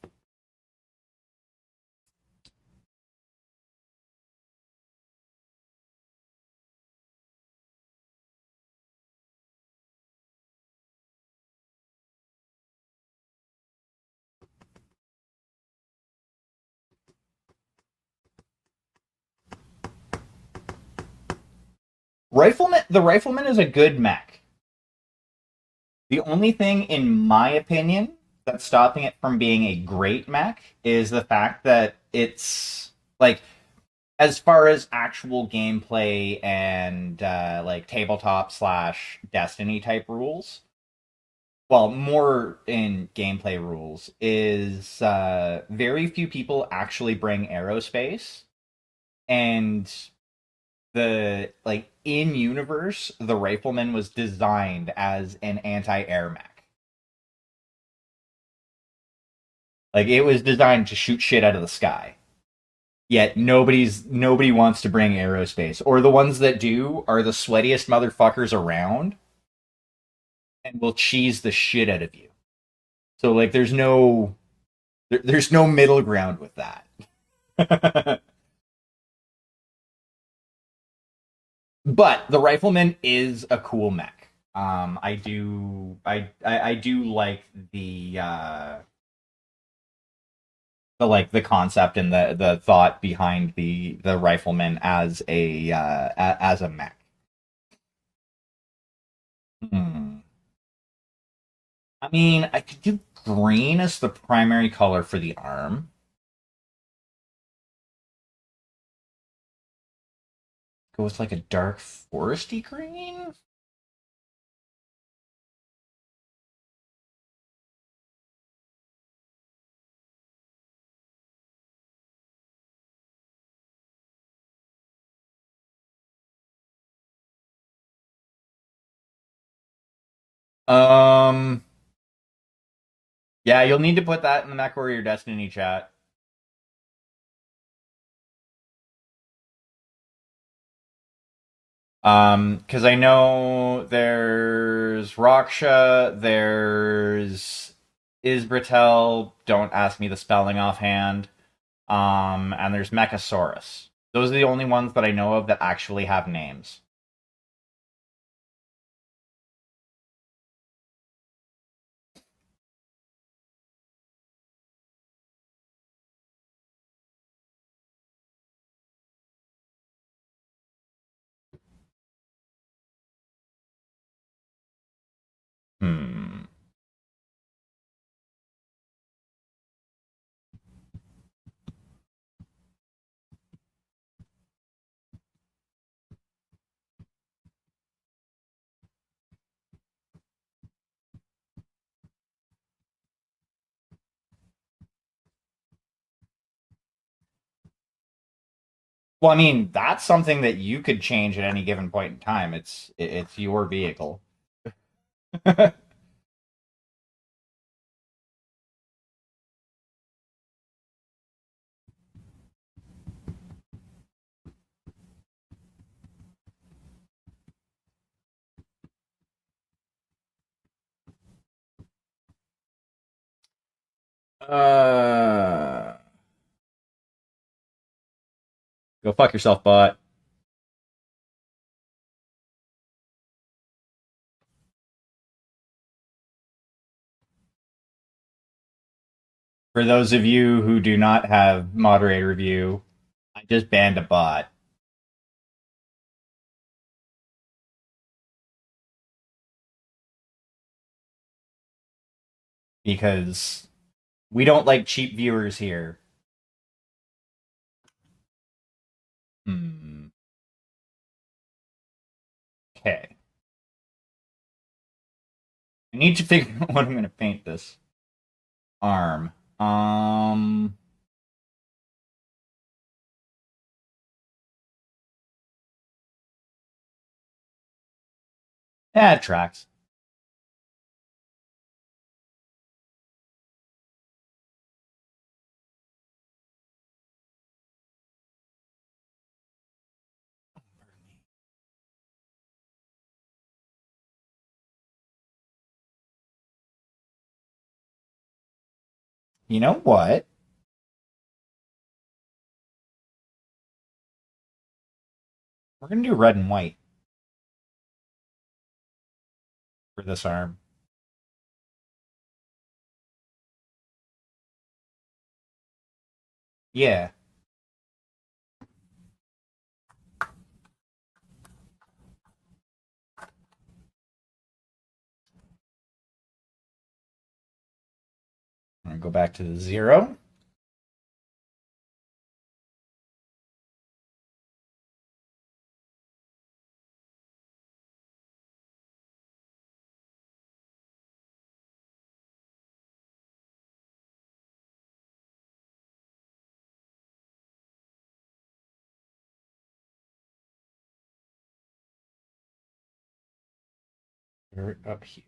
the rifleman is a good mech. The only thing, in my opinion, that's stopping it from being a great mech is the fact that it's like as far as actual gameplay and like tabletop slash Destiny type rules. Well, more in gameplay rules is very few people actually bring aerospace, and the like in universe, the rifleman was designed as an anti-air mech. Like it was designed to shoot shit out of the sky. Yet nobody wants to bring aerospace, or the ones that do are the sweatiest motherfuckers around and will cheese the shit out of you. So like, there's no middle ground with that. But the rifleman is a cool mech. I do like the like the concept and the thought behind the rifleman as as a mech. Hmm. I mean, I could do green as the primary color for the arm. Go with like a dark foresty green. Um, yeah, you'll need to put that in the MechWarrior Destiny chat. Because I know there's Raksha, there's Isbratel. Don't ask me the spelling offhand. And there's Mechasaurus. Those are the only ones that I know of that actually have names. Hmm. Well, I mean, that's something that you could change at any given point in time. It's your vehicle. uh, Go fuck yourself, bot. For those of you who do not have moderator view, I just banned a bot because we don't like cheap viewers here. Hmm. Okay. I need to figure out what I'm going to paint this arm. Um. Yeah, it tracks. You know what? We're going to do red and white for this arm. Yeah. I'm going to go back to the 0. Up here.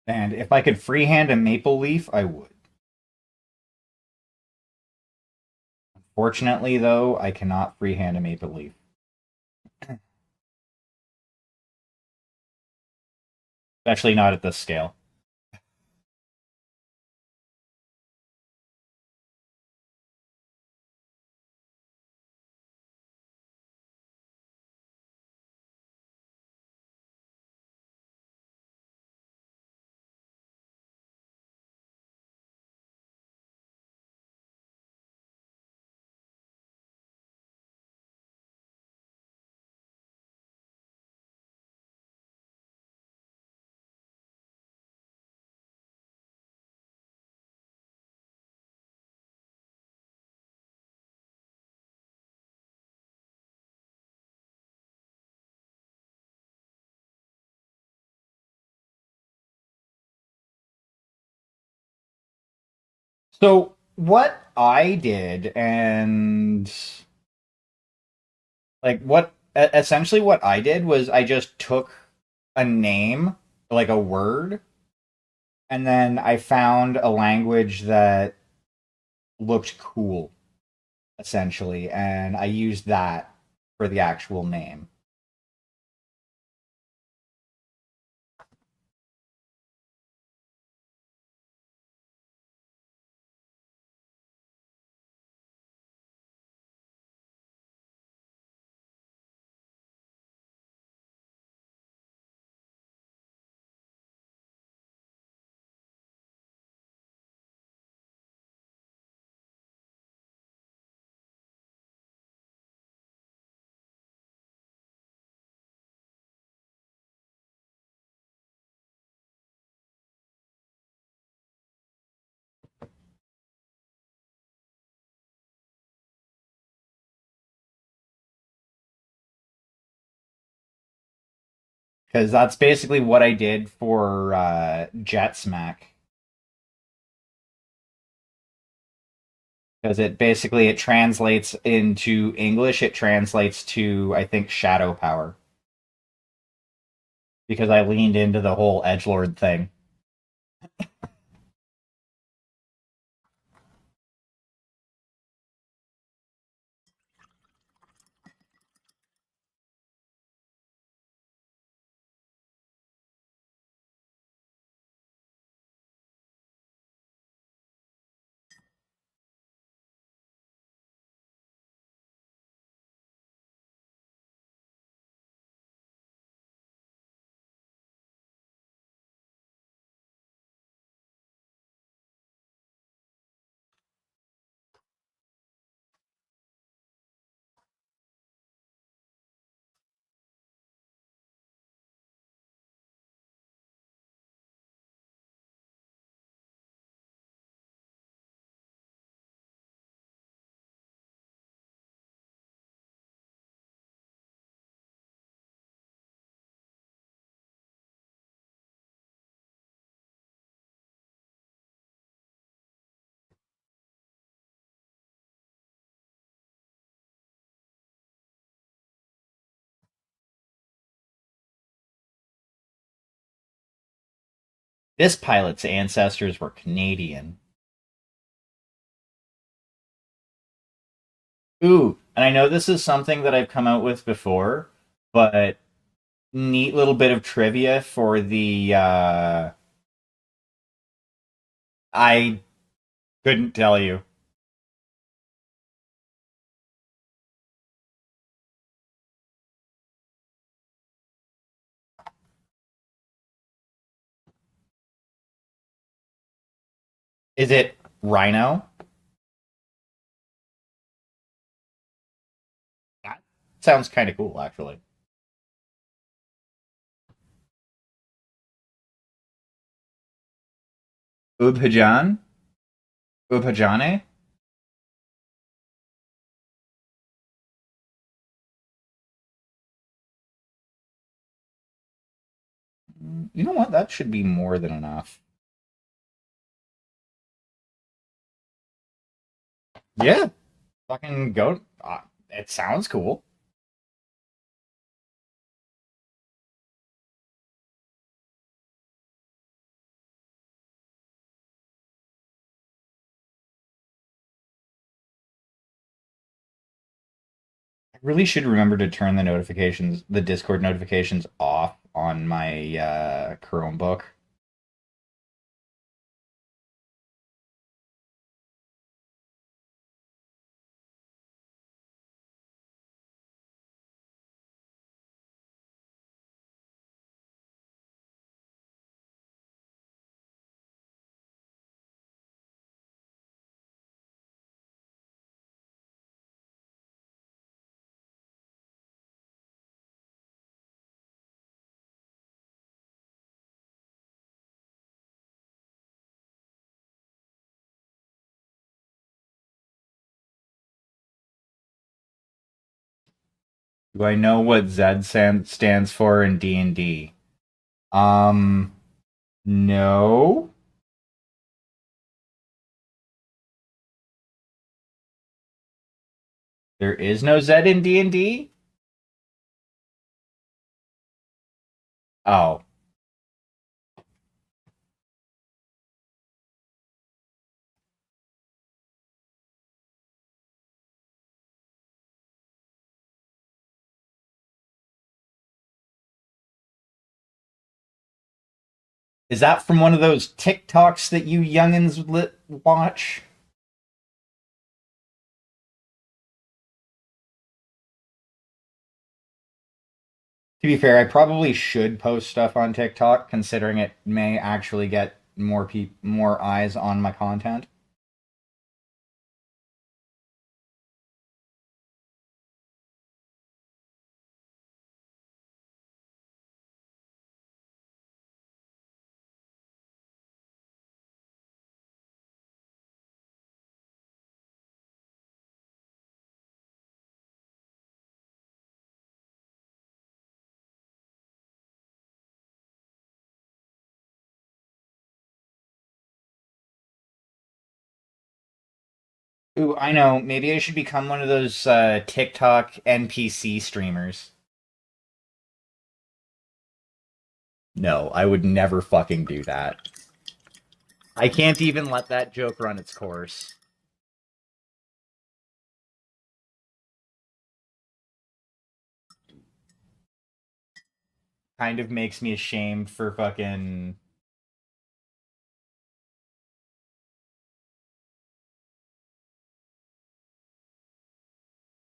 And if I could freehand a maple leaf, I would. Fortunately, though, I cannot freehand a maple leaf. Especially not at this scale. So what I did, and like essentially what I did was I just took a name, like a word, and then I found a language that looked cool, essentially, and I used that for the actual name. Because that's basically what I did for Jet Smack. Because it translates into English. It translates to I think Shadow Power. Because I leaned into the whole edgelord thing. This pilot's ancestors were Canadian. Ooh, and I know this is something that I've come out with before, but neat little bit of trivia for the I couldn't tell you. Is it Rhino? That sounds kind of cool, actually. Ubhajan? Ubhajane? You know what? That should be more than enough. Yeah, fucking go. It sounds cool. I really should remember to turn the notifications, the Discord notifications off on my Chromebook. Do I know what stands for in D&D? Um, no. There is no Z in D&D? Oh. Is that from one of those TikToks that you youngins watch? To be fair, I probably should post stuff on TikTok, considering it may actually get more eyes on my content. Ooh, I know. Maybe I should become one of those TikTok NPC streamers. No, I would never fucking do that. I can't even let that joke run its course. Kind of makes me ashamed for fucking.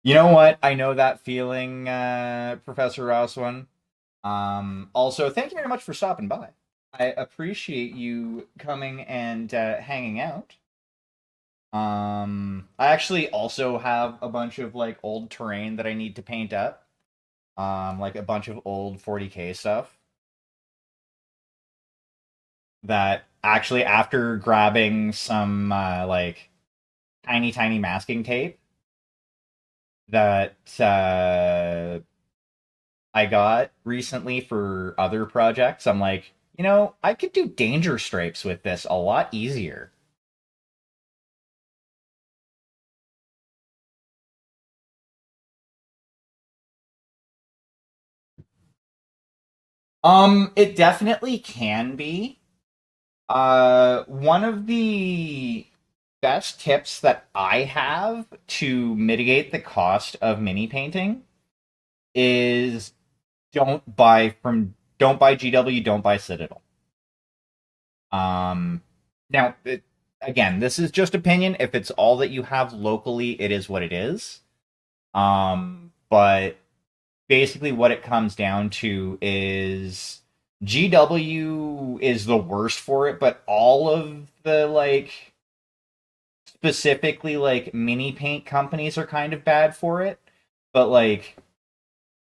You know what? I know that feeling, Professor Rosswan. Also, thank you very much for stopping by. I appreciate you coming and hanging out. I actually also have a bunch of like old terrain that I need to paint up. Like a bunch of old 40K stuff that actually after grabbing some like tiny masking tape that I got recently for other projects, I'm like, I could do danger stripes with this a lot easier. It definitely can be. One of the best tips that I have to mitigate the cost of mini painting is don't buy GW, don't buy Citadel. Um, now again, this is just opinion. If it's all that you have locally, it is what it is. But basically, what it comes down to is GW is the worst for it, but all of the like specifically like mini paint companies are kind of bad for it. But like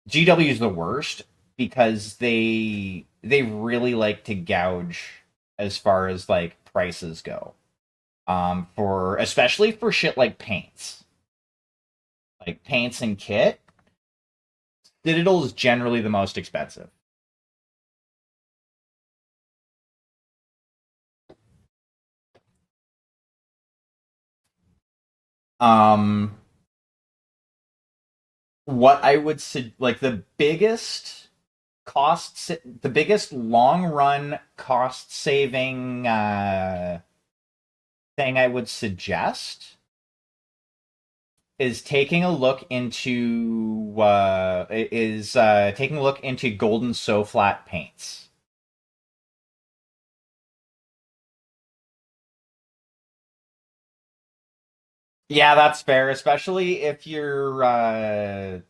GW is the worst because they really like to gouge as far as like prices go. For especially for shit like paints. Like paints and kit, Citadel is generally the most expensive. Um what I would say like the biggest long run cost saving thing I would suggest is taking a look into golden so flat paints. Yeah, that's fair, especially if you're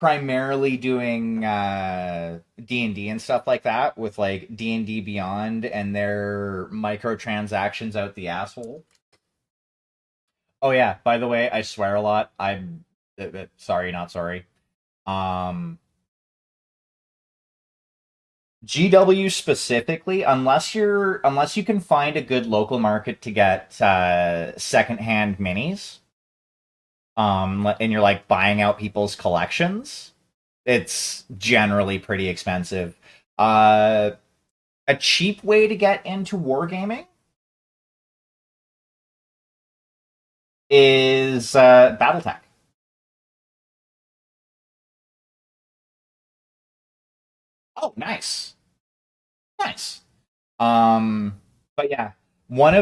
primarily doing D&D and stuff like that with like D&D Beyond and their microtransactions out the asshole. Oh yeah, by the way, I swear a lot. I'm sorry, not sorry. Um GW specifically, unless you can find a good local market to get secondhand minis, and you're like buying out people's collections, it's generally pretty expensive. Uh, a cheap way to get into wargaming is Battletech. Oh, nice, nice. But yeah, one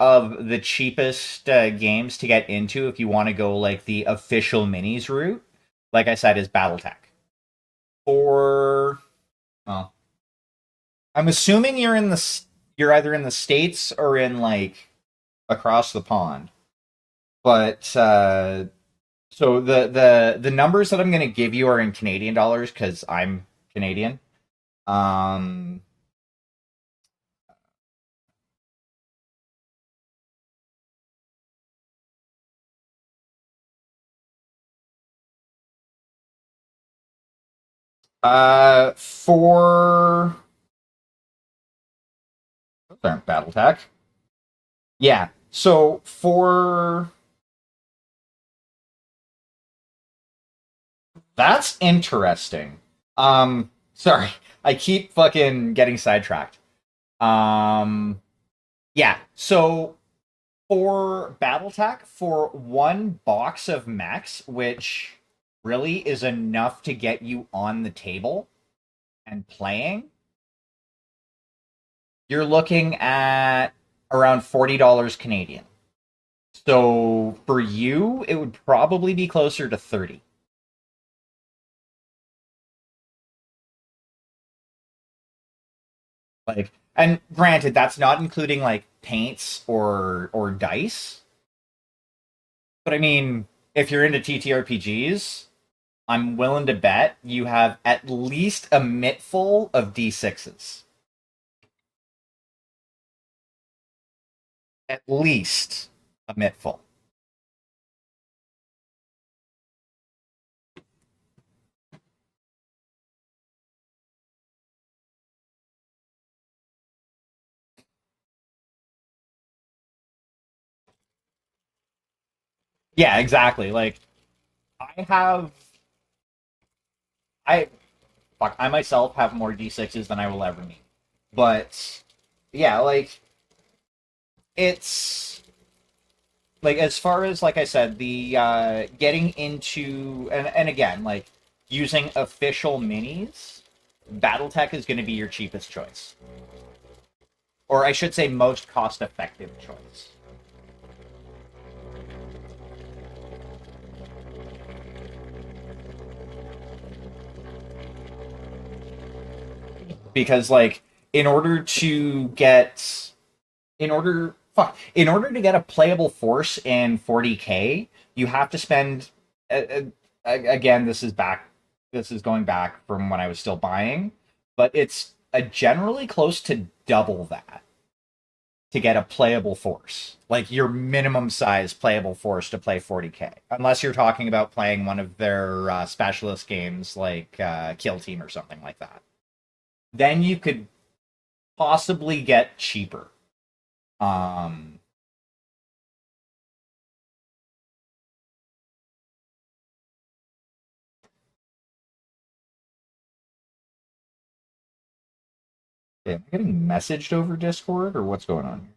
of the cheapest games to get into if you want to go like the official minis route, like I said, is BattleTech. Or well, I'm assuming you're either in the states or in like across the pond. But so the numbers that I'm going to give you are in Canadian dollars because I'm Canadian. Um, for those aren't BattleTech. Yeah. So for that's interesting. Sorry, I keep fucking getting sidetracked. Um, yeah. So for BattleTech, for one box of mechs, which really is enough to get you on the table and playing, you're looking at around $40 Canadian. So for you, it would probably be closer to 30. Like, and granted, that's not including like paints or dice. But I mean, if you're into TTRPGs, I'm willing to bet you have at least a mittful of D6s. At least a mittful. Yeah, exactly. Like I have I fuck, I myself have more D6s than I will ever need. But yeah, like it's like as far as like I said, the getting into and again, like using official minis, BattleTech is going to be your cheapest choice. Or I should say most cost effective choice. Because like in order to get in order to get a playable force in 40K, you have to spend uh, again this is going back from when I was still buying, but it's a generally close to double that to get a playable force. Like your minimum size playable force to play 40K. Unless you're talking about playing one of their specialist games like Kill Team or something like that. Then you could possibly get cheaper. Um, am I getting messaged over Discord or what's going on here?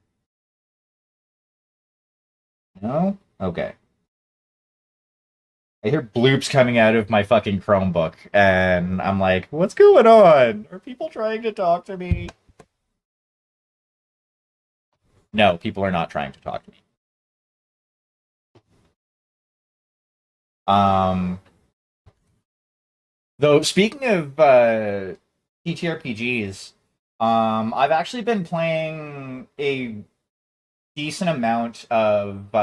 No? Okay. I hear bloops coming out of my fucking Chromebook, and I'm like, what's going on? Are people trying to talk to me? No, people are not trying to talk to me. Um, though, speaking of TTRPGs, I've actually been playing a decent amount of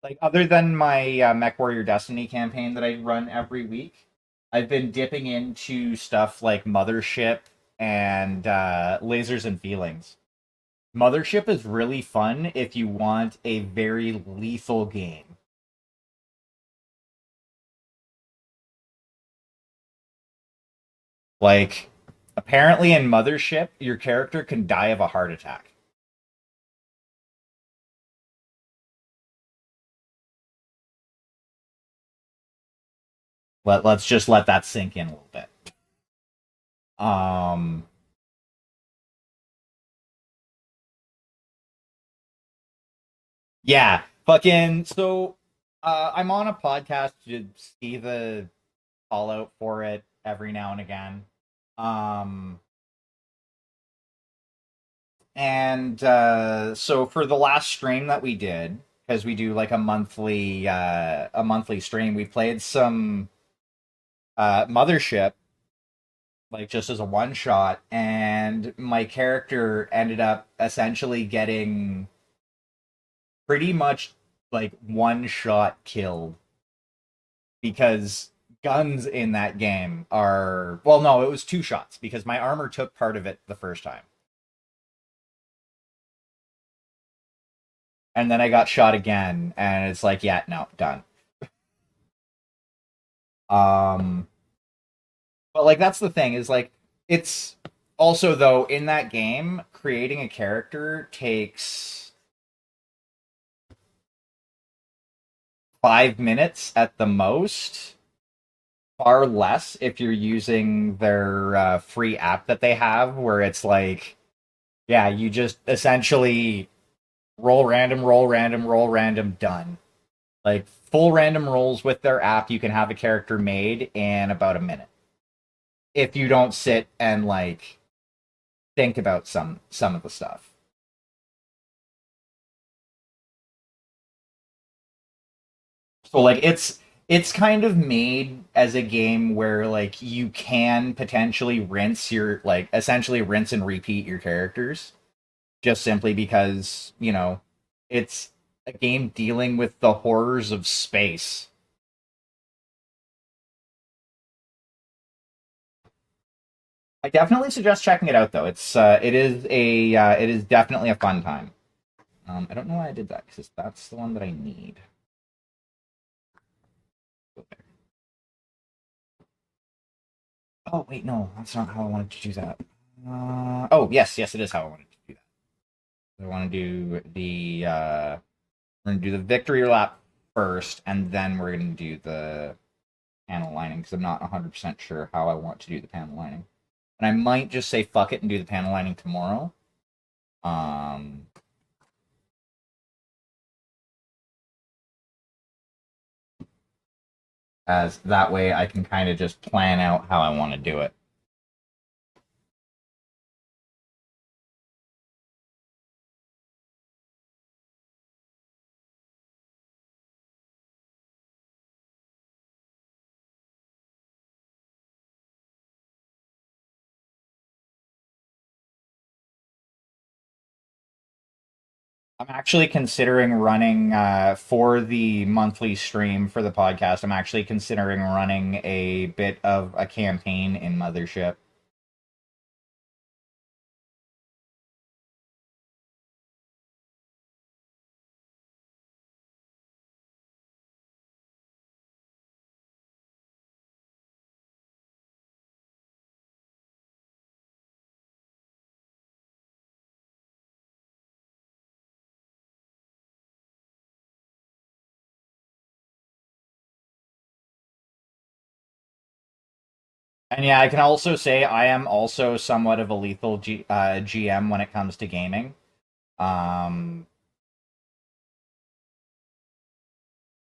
like other than my Mech Warrior Destiny campaign that I run every week, I've been dipping into stuff like Mothership and Lasers and Feelings. Mothership is really fun if you want a very lethal game. Like, apparently in Mothership, your character can die of a heart attack. Let's just let that sink in a little bit. Um, Yeah, fucking. So, I'm on a podcast to see the call out for it every now and again. Um, and so for the last stream that we did, because we do like a monthly stream, we played some Mothership, like just as a one shot, and my character ended up essentially getting pretty much like one shot killed because guns in that game are, well, no, it was two shots because my armor took part of it the first time. And then I got shot again, and it's like, yeah, no, done. Um, but like that's the thing is like it's also though in that game creating a character takes 5 minutes at the most, far less if you're using their free app that they have, where it's like, yeah, you just essentially roll random, roll random, roll random, done. Like full random rolls with their app, you can have a character made in about a minute if you don't sit and like think about some of the stuff. So like it's kind of made as a game where like you can potentially rinse your like essentially rinse and repeat your characters just simply because, it's a game dealing with the horrors of space. I definitely suggest checking it out though. It is definitely a fun time. I don't know why I did that because that's the one that I need. Oh wait, no, that's not how I wanted to do that. Oh yes, yes, it is how I wanted to do that. I want to do we're gonna do the victory lap first, and then we're gonna do the panel lining because I'm not 100% sure how I want to do the panel lining, and I might just say fuck it and do the panel lining tomorrow. Um, as that way I can kind of just plan out how I want to do it. I'm actually considering running for the monthly stream for the podcast. I'm actually considering running a bit of a campaign in Mothership. And yeah, I can also say I am also somewhat of a lethal GM when it comes to gaming. Um,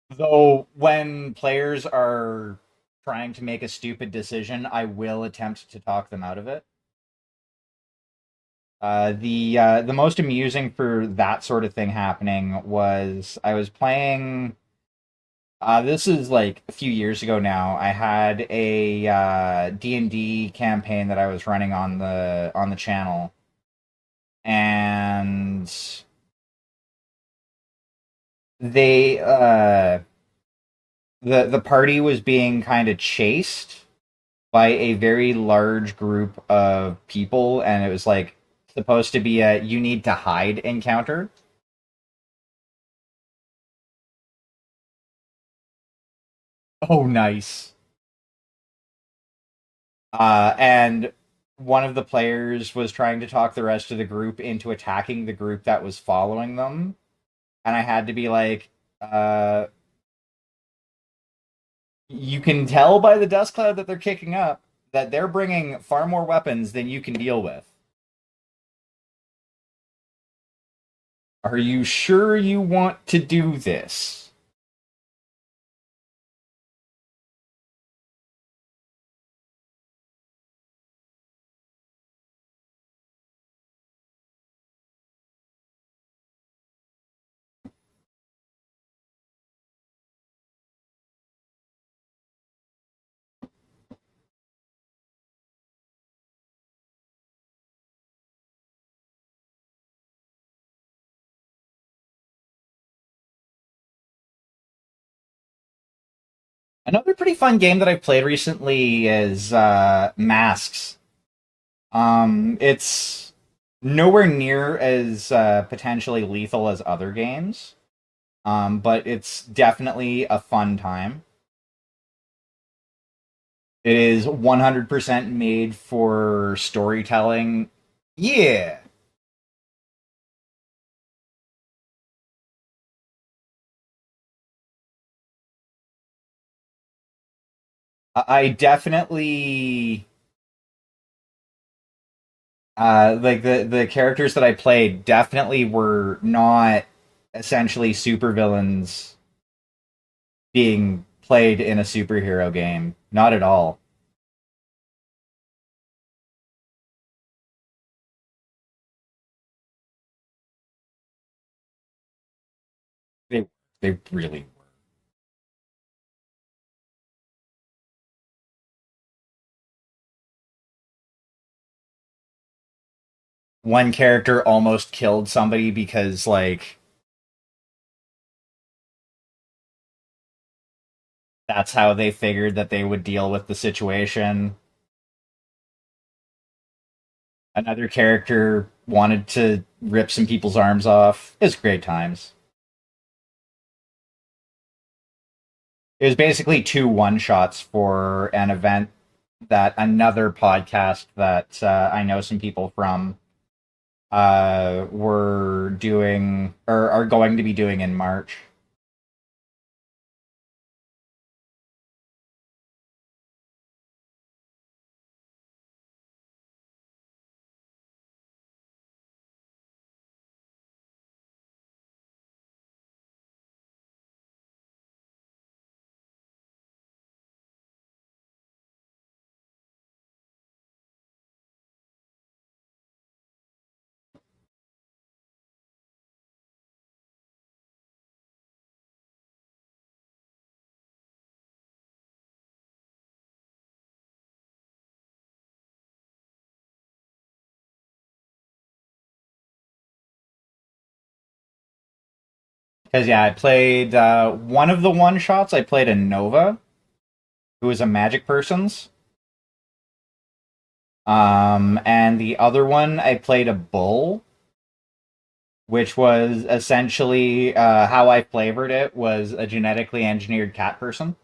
though when players are trying to make a stupid decision, I will attempt to talk them out of it. The most amusing for that sort of thing happening was I was playing. This is like a few years ago now. I had a D&D campaign that I was running on the channel, and they the party was being kind of chased by a very large group of people, and it was like supposed to be a you need to hide encounter. Oh, nice. And one of the players was trying to talk the rest of the group into attacking the group that was following them, and I had to be like, uh, "You can tell by the dust cloud that they're kicking up that they're bringing far more weapons than you can deal with." Are you sure you want to do this? Another pretty fun game that I've played recently is Masks. It's nowhere near as potentially lethal as other games, but it's definitely a fun time. It is 100% made for storytelling. Yeah. I definitely like the characters that I played definitely were not essentially supervillains being played in a superhero game. Not at all. They they really were. One character almost killed somebody because like that's how they figured that they would deal with the situation. Another character wanted to rip some people's arms off. It was great times. It was basically two one shots for an event that another podcast that I know some people from were doing or are going to be doing in March. Because yeah, I played one of the one shots. I played a Nova, who was a magic person's. And the other one I played a bull, which was essentially how I flavored it was a genetically engineered cat person.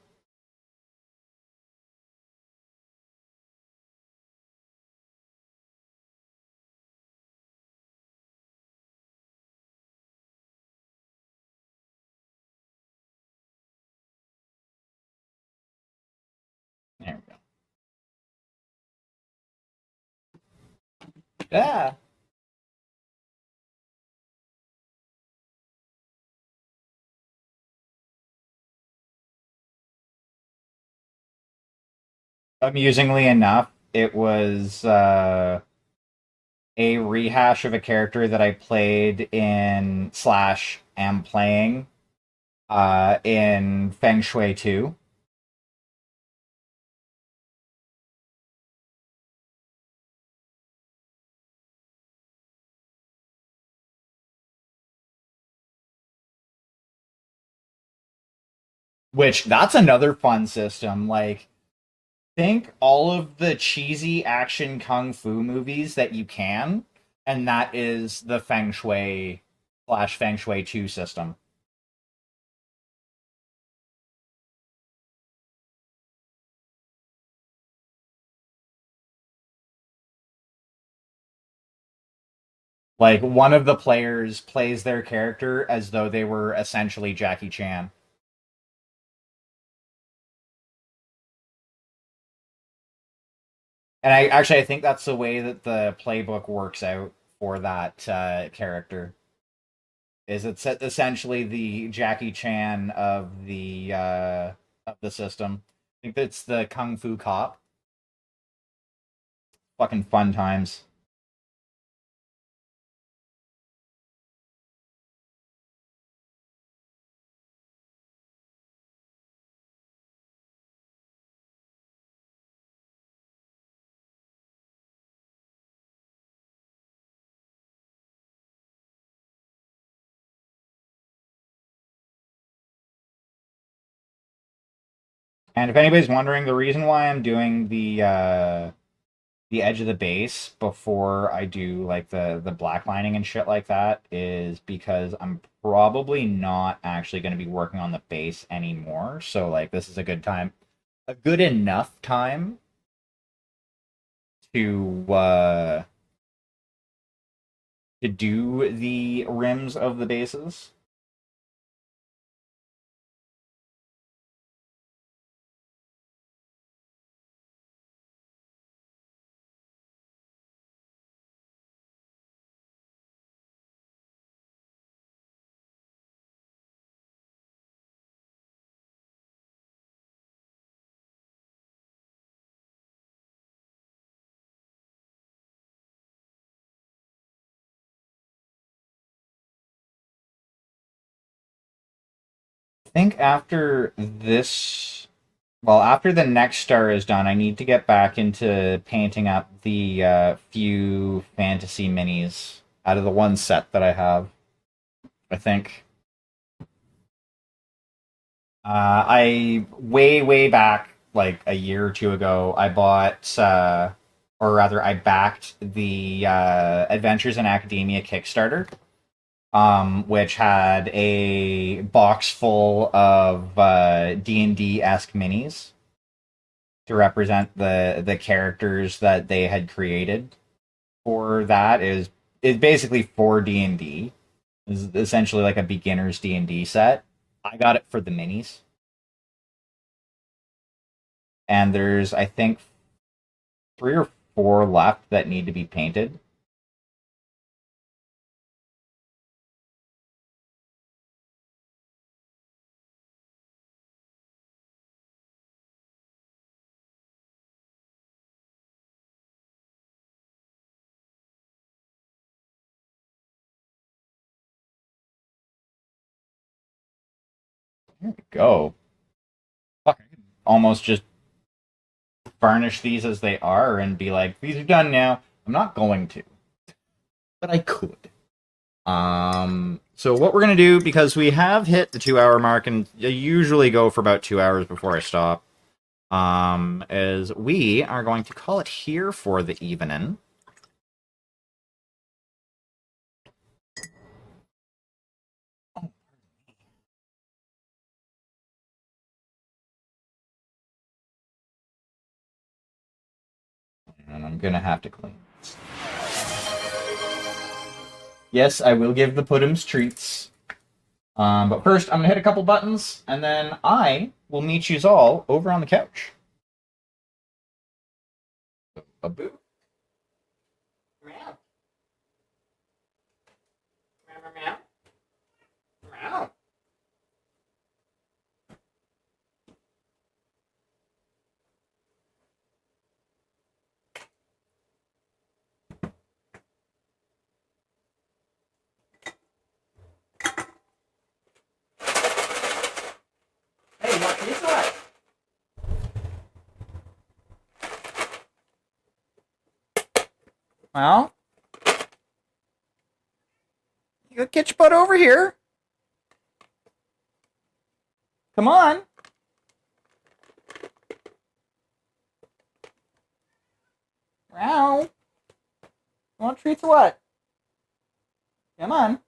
There we go. Yeah, amusingly enough, it was a rehash of a character that I played in slash am playing in Feng Shui 2, which that's another fun system. Like, think all of the cheesy action kung fu movies that you can, and that is the Feng Shui slash Feng Shui 2 system. Like, one of the players plays their character as though they were essentially Jackie Chan. And I think that's the way that the playbook works out for that character. Is it's essentially the Jackie Chan of the system. I think it's the Kung Fu Cop. Fucking fun times. And if anybody's wondering, the reason why I'm doing the edge of the base before I do like the black lining and shit like that is because I'm probably not actually going to be working on the base anymore. So like this is a good time, a good enough time to do the rims of the bases. I think after this, well, after the next star is done, I need to get back into painting up the few fantasy minis out of the one set that I have. I think. I way back, like a year or two ago, I bought, or rather, I backed the Adventures in Academia Kickstarter, which had a box full of D&D esque minis to represent the characters that they had created for that. Is basically for D&D. Is essentially like a beginner's D&D set. I got it for the minis. And there's I think three or four left that need to be painted. There we go. Fuck, I could almost just varnish these as they are and be like, these are done now. I'm not going to, but I could. So what we're gonna do, because we have hit the 2 hour mark, and I usually go for about 2 hours before I stop, is we are going to call it here for the evening. And I'm gonna have to clean. Yes, I will give the Putums treats. But first, I'm gonna hit a couple buttons, and then I will meet yous all over on the couch. A boo. Meow. Meow, meow, meow. Hey, what is that? Well, you get your butt over here. Come on. Meow. You want treats or what? Come on.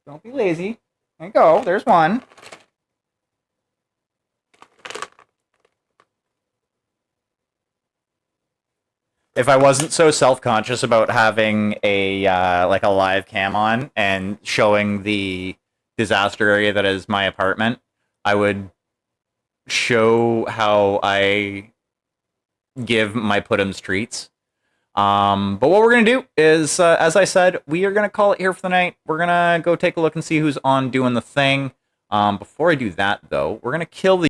Don't be lazy. There you go. There's one. If I wasn't so self-conscious about having a like a live cam on and showing the disaster area that is my apartment, I would show how I give my Putums treats. But what we're going to do is, as I said, we are going to call it here for the night. We're going to go take a look and see who's on doing the thing. Before I do that, though, we're going to kill the